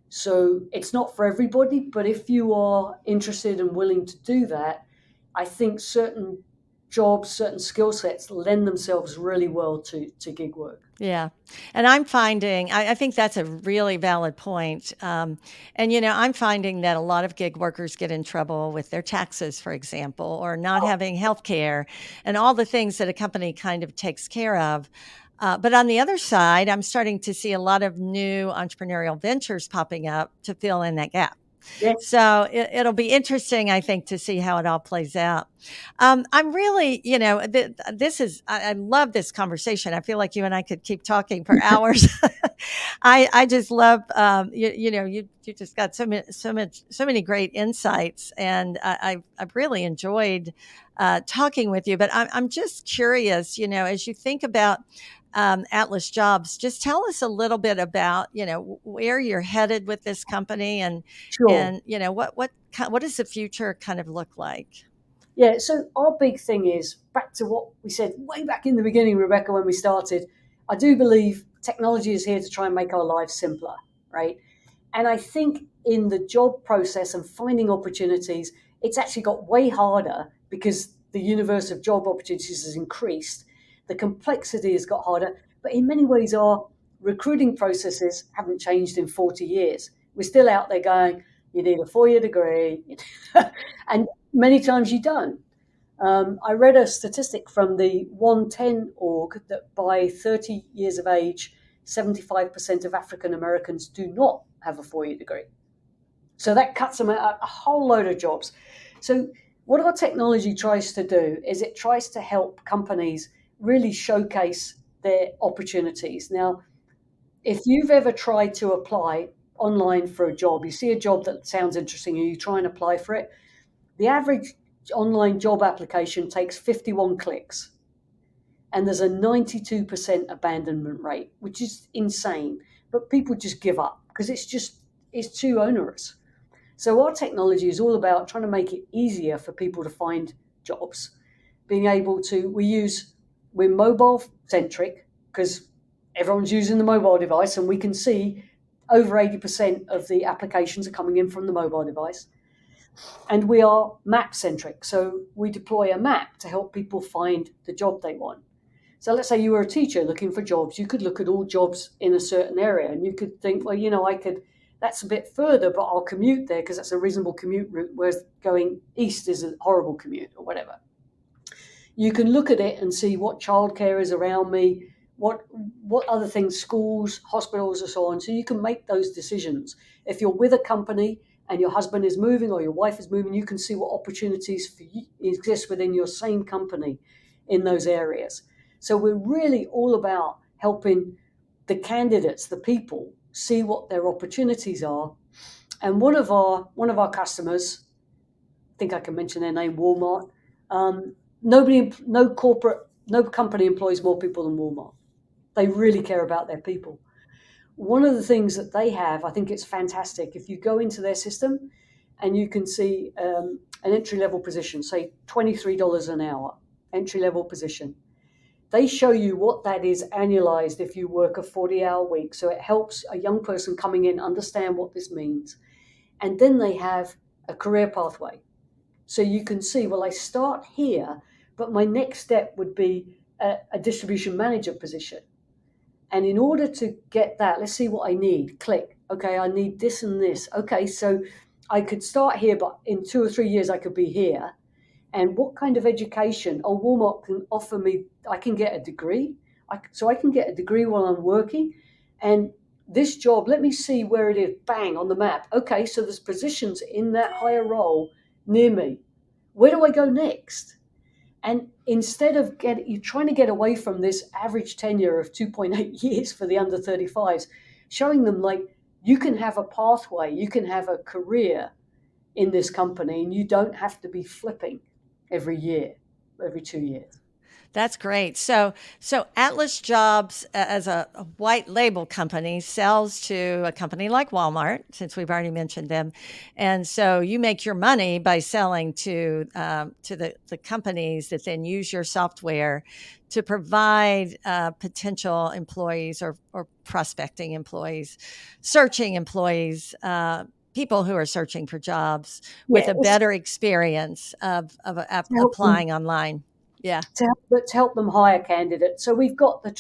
So it's not for everybody, but if you are interested and willing to do that, I think certain jobs, certain skill sets lend themselves really well to gig work. Yeah. And I'm finding, I think that's a really valid point. And, I'm finding that a lot of gig workers get in trouble with their taxes, for example, or not Oh, having health care and all the things that a company kind of takes care of. But on the other side, I'm starting to see a lot of new entrepreneurial ventures popping up to fill in that gap. yeah, So it'll be interesting, I think, to see how it all plays out. I'm really, I love this conversation. I feel like you and I could keep talking for hours. I just love, you just got so many great insights, and I've really enjoyed talking with you. But I'm just curious, as you think about AtlasJobs, just tell us a little bit about, where you're headed with this company, and sure. what does the future kind of look like? Yeah, so our big thing is back to what we said way back in the beginning, Rebecca, when we started. I do believe technology is here to try and make our lives simpler, right? And I think in the job process and finding opportunities, it's actually got way harder because the universe of job opportunities has increased. The complexity has got harder. But in many ways, our recruiting processes haven't changed in 40 years. We're still out there going, you need a 4-year degree. And many times you don't. I read a statistic from the 110 org that by 30 years of age, 75% of African Americans do not have a 4-year degree. So that cuts them out a whole load of jobs. So what our technology tries to do is it tries to help companies really showcase their opportunities. Now, if you've ever tried to apply online for a job, you see a job that sounds interesting and you try and apply for it, the average online job application takes 51 clicks and there's a 92% abandonment rate, which is insane. But people just give up because it's too onerous. So our technology is all about trying to make it easier for people to find jobs. Being able to, we're mobile centric because everyone's using the mobile device, and we can see over 80% of the applications are coming in from the mobile device. And we are map centric. So we deploy a map to help people find the job they want. So let's say you were a teacher looking for jobs. You could look at all jobs in a certain area and you could think, well, that's a bit further, but I'll commute there because that's a reasonable commute route, whereas going east is a horrible commute or whatever. You can look at it and see what childcare is around me, what other things, schools, hospitals, and so on. So you can make those decisions. If you're with a company and your husband is moving or your wife is moving, you can see what opportunities for you exist within your same company in those areas. So we're really all about helping the candidates, the people, see what their opportunities are. And one of our customers, I think I can mention their name, Walmart. No company employs more people than Walmart. They really care about their people. One of the things that they have, I think it's fantastic. If you go into their system and you can see an entry level position, say $23 an hour, entry level position, they show you what that is annualized if you work a 40-hour week. So it helps a young person coming in understand what this means. And then they have a career pathway. So you can see, well, I start here, but my next step would be a distribution manager position. And in order to get that, let's see what I need. Click. Okay, I need this and this. Okay, so I could start here, but in 2 or 3 years, I could be here. And what kind of education? Oh, Walmart can offer me, I can get a degree. So I can get a degree while I'm working. And this job, let me see where it is. Bang, on the map. Okay, so there's positions in that higher role near me. Where do I go next? And instead of you're trying to get away from this average tenure of 2.8 years for the under 35s, showing them like you can have a pathway, you can have a career in this company, and you don't have to be flipping every year, every 2 years. That's great. So AtlasJobs, as a white label company, sells to a company like Walmart, since we've already mentioned them, and so you make your money by selling to the companies that then use your software to provide potential employees or prospecting employees, searching employees. People who are searching for jobs with a better experience of applying online. Yeah. To help them hire candidates. So we've got the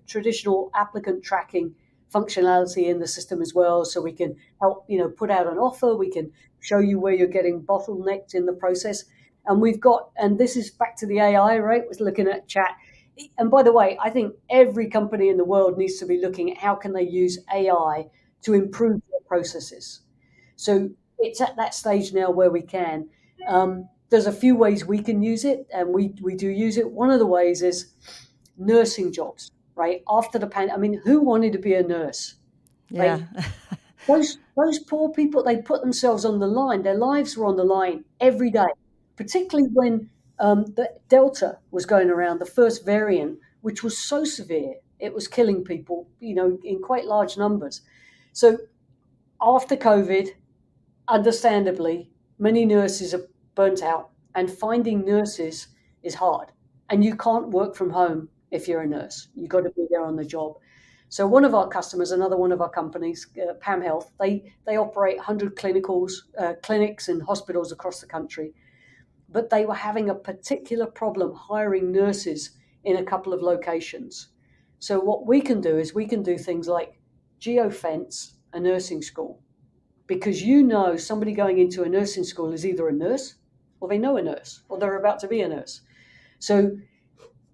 traditional applicant tracking functionality in the system as well. So we can help, put out an offer. We can show you where you're getting bottlenecked in the process. And and this is back to the AI, right? We're looking at chat. And by the way, I think every company in the world needs to be looking at how can they use AI to improve their processes. So it's at that stage now where we can. There's a few ways we can use it, and we do use it. One of the ways is nursing jobs, right? After the pandemic, who wanted to be a nurse? Yeah. Right? Those poor people, they put themselves on the line. Their lives were on the line every day, particularly when the Delta was going around, the first variant, which was so severe. It was killing people, in quite large numbers. So after COVID, understandably, many nurses are burnt out, and finding nurses is hard. And you can't work from home if you're a nurse. You've got to be there on the job. So one of our customers, another one of our companies, PAM Health, they operate 100 clinics and hospitals across the country. But they were having a particular problem hiring nurses in a couple of locations. So what we can do is we can do things like geofence a nursing school, because somebody going into a nursing school is either a nurse or they know a nurse or they're about to be a nurse. So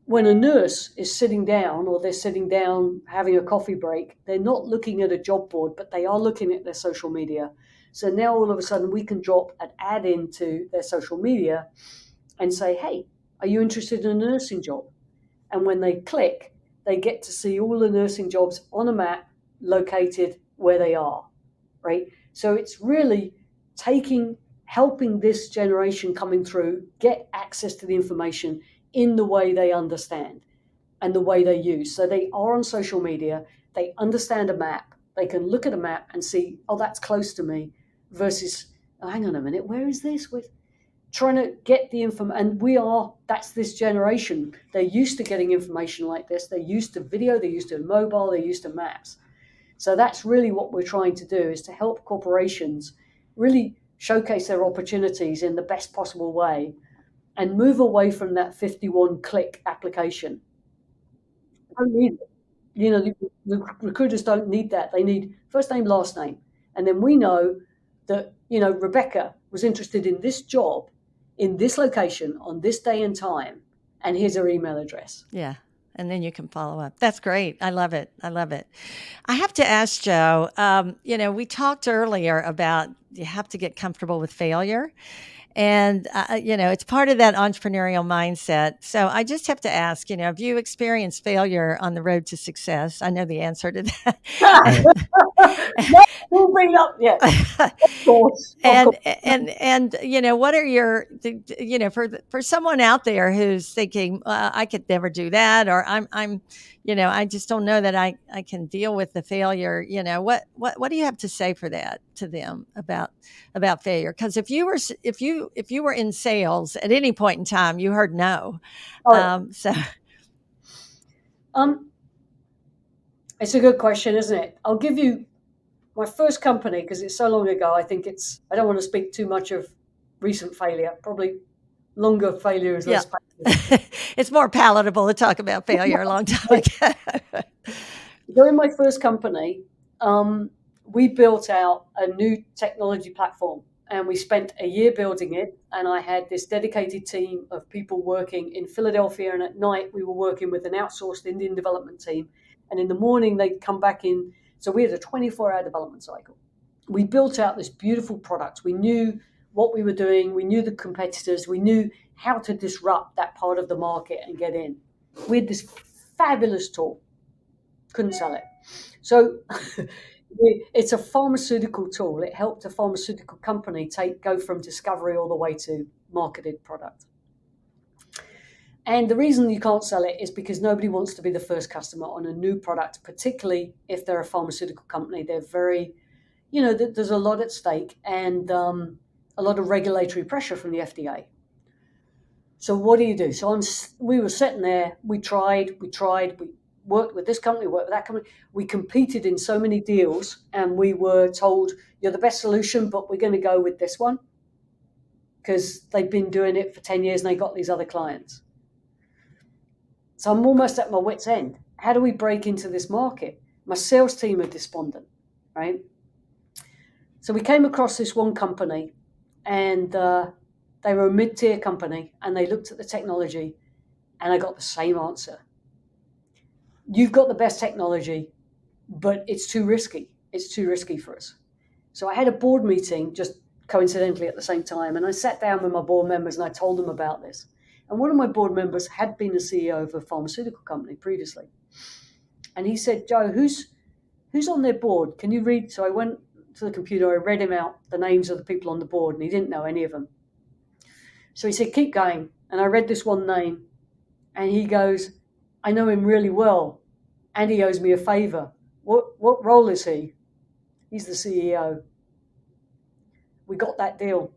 when a nurse is sitting down or they're sitting down having a coffee break, they're not looking at a job board, but they are looking at their social media. So now all of a sudden we can drop an ad into their social media and say, hey, are you interested in a nursing job? And when they click, they get to see all the nursing jobs on a map located where they are, right? So it's really helping this generation coming through get access to the information in the way they understand and the way they use. So they are on social media, they understand a map, they can look at a map and see, oh, that's close to me, versus, oh, hang on a minute, where is this? We're trying to get the information, and that's this generation. They're used to getting information like this. They're used to video, they're used to mobile, they're used to maps. So that's really what we're trying to do, is to help corporations really showcase their opportunities in the best possible way and move away from that 51-click application. I don't need it. The recruiters don't need that. They need first name, last name. And then we know that, Rebecca was interested in this job in this location on this day and time. and here's her email address. Yeah. And then you can follow up. That's great. I love it. I love it. I have to ask Joe, we talked earlier about you have to get comfortable with failure. And, it's part of that entrepreneurial mindset. So I just have to ask, have you experienced failure on the road to success? I know the answer to that. No, we'll bring it up. Yeah, of course. And what are your for someone out there who's thinking I could never do that, or I'm I just don't know that I can deal with the failure. What do you have to say for that to them about failure? Because if you were in sales at any point in time, you heard no. It's a good question, isn't it? I'll give you my first company, because it's so long ago. I don't want to speak too much of recent failure. Probably longer failure is less painful. It's more palatable to talk about failure a long time ago. During my first company, we built out a new technology platform, and we spent a year building it. And I had this dedicated team of people working in Philadelphia, and at night we were working with an outsourced Indian development team. And in the morning they'd come back in. So we had a 24-hour development cycle. We built out this beautiful product. We knew what we were doing. We knew the competitors. We knew how to disrupt that part of the market and get in. We had this fabulous tool. Couldn't sell it. So it's a pharmaceutical tool. It helped a pharmaceutical company go from discovery all the way to marketed product. And the reason you can't sell it is because nobody wants to be the first customer on a new product, particularly if they're a pharmaceutical company. They're very, there's a lot at stake, and a lot of regulatory pressure from the FDA. So what do you do? So we were sitting there, we tried, we worked with this company, worked with that company. We competed in so many deals, and we were told, you're the best solution, but we're going to go with this one because they've been doing it for 10 years and they got these other clients. So I'm almost at my wit's end. How do we break into this market? My sales team are despondent, right? So we came across this one company, and they were a mid-tier company, and they looked at the technology, and I got the same answer. You've got the best technology, but it's too risky. It's too risky for us. So I had a board meeting just coincidentally at the same time, and I sat down with my board members and I told them about this. And one of my board members had been the CEO of a pharmaceutical company previously. And he said, Joe, who's on their board? Can you read? So I went to the computer, I read him out the names of the people on the board, and he didn't know any of them. So he said, keep going. And I read this one name, and he goes, I know him really well, and he owes me a favor. What role is he? He's the CEO. We got that deal.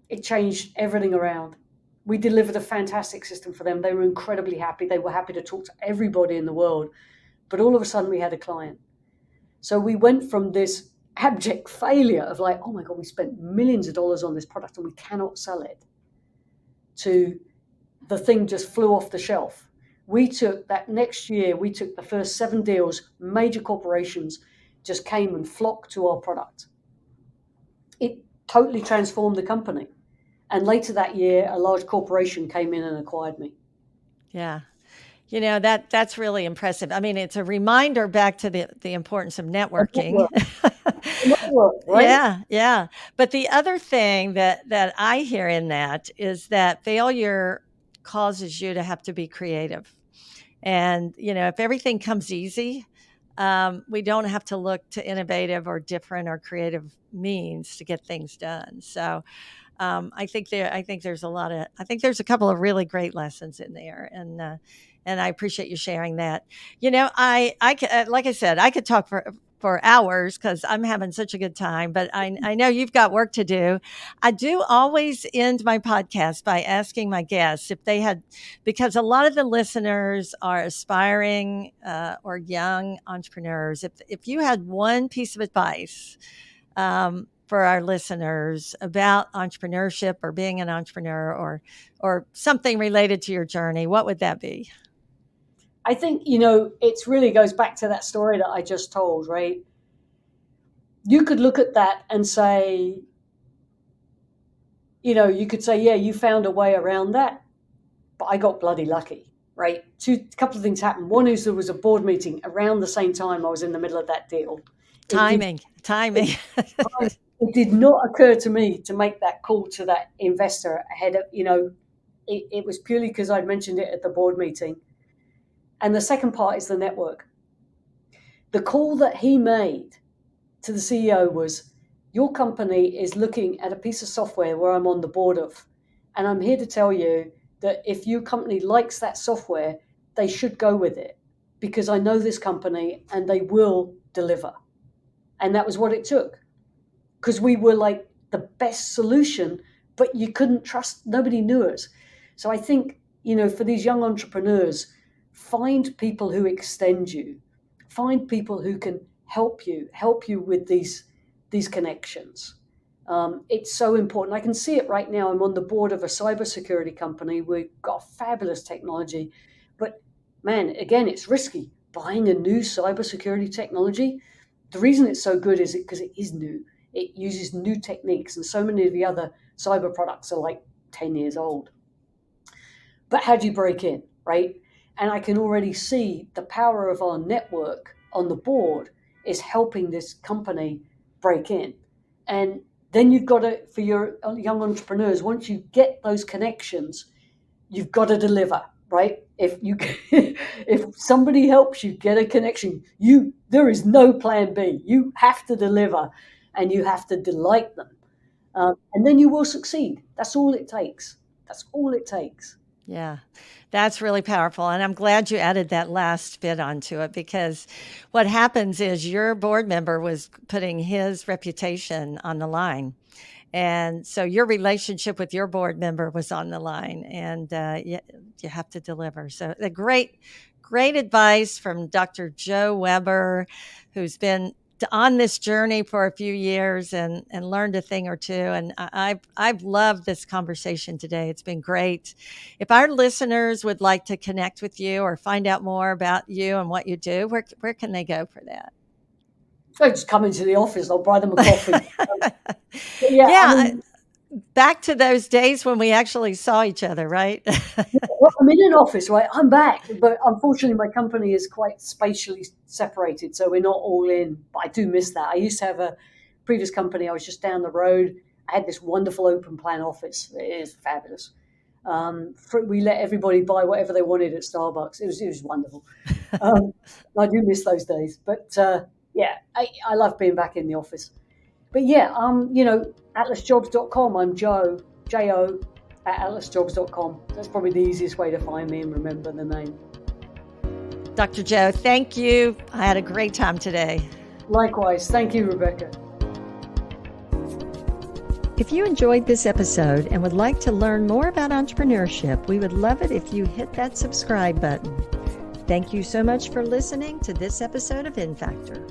It changed everything around. We delivered a fantastic system for them. They were incredibly happy. They were happy to talk to everybody in the world. But all of a sudden we had a client. So we went from this abject failure of like, oh my God, we spent millions of dollars on this product and we cannot sell it, to the thing just flew off the shelf. We took that next year, we took the first 7 deals, major corporations just came and flocked to our product. It totally transformed the company. And later that year, a large corporation came in and acquired me. Yeah. That's really impressive. I mean, it's a reminder back to the importance of networking. Network, right? Yeah. But the other thing that I hear in that is that failure causes you to have to be creative. And, if everything comes easy, we don't have to look to innovative or different or creative means to get things done. So I think there's a couple of really great lessons in there, and I appreciate you sharing that. Like I said, I could talk for hours because I'm having such a good time, but I know you've got work to do. I do always end my podcast by asking my guests if they had, because a lot of the listeners are aspiring or young entrepreneurs. If you had one piece of advice for our listeners about entrepreneurship or being an entrepreneur or something related to your journey, what would that be? I think, it really goes back to that story that I just told, right? You could look at that and say, you could say, yeah, you found a way around that but I got bloody lucky, right? A couple of things happened. One is there was a board meeting around the same time I was in the middle of that deal. Timing. It did not occur to me to make that call to that investor ahead of, it was purely because I'd mentioned it at the board meeting. And the second part is the network. The call that he made to the CEO was, your company is looking at a piece of software where I'm on the board of. And I'm here to tell you that if your company likes that software, they should go with it, because I know this company and they will deliver. And that was what it took, because we were like the best solution, but you couldn't trust, nobody knew us. So I think, for these young entrepreneurs, find people who extend you, find people who can help you with these connections. It's so important. I can see it right now. I'm on the board of a cybersecurity company. We've got fabulous technology, but man, again, it's risky buying a new cybersecurity technology. The reason it's so good is because it is new. It uses new techniques, and so many of the other cyber products are like 10 years old. But how do you break in, right? And I can already see the power of our network on the board is helping this company break in. And then you've got to, for your young entrepreneurs, once you get those connections, you've got to deliver, right? If somebody helps you get a connection, there is no plan B. You have to deliver, and you have to delight them. And then you will succeed. That's all it takes. That's all it takes. Yeah, that's really powerful. And I'm glad you added that last bit onto it, because what happens is your board member was putting his reputation on the line. And so your relationship with your board member was on the line, and you have to deliver. So the great advice from Dr. Joe Weber, who's been on this journey for a few years and learned a thing or two. And I've loved this conversation today. It's been great. If our listeners would like to connect with you or find out more about you and what you do, where can they go for that? So just come into the office. I'll buy them a coffee. Back to those days when we actually saw each other, right? Well, I'm in an office, right? I'm back, but unfortunately my company is quite spatially separated, so we're not all in. But I do miss that. I used to have a previous company. I was just down the road. I had this wonderful open plan office. It is fabulous. We let everybody buy whatever they wanted at Starbucks. It was wonderful. I do miss those days, but I love being back in the office. But AtlasJobs.com. I'm Joe, J-O, at AtlasJobs.com. That's probably the easiest way to find me and remember the name. Dr. Joe, thank you. I had a great time today. Likewise. Thank you, Rebecca. If you enjoyed this episode and would like to learn more about entrepreneurship, we would love it if you hit that subscribe button. Thank you so much for listening to this episode of InFactor.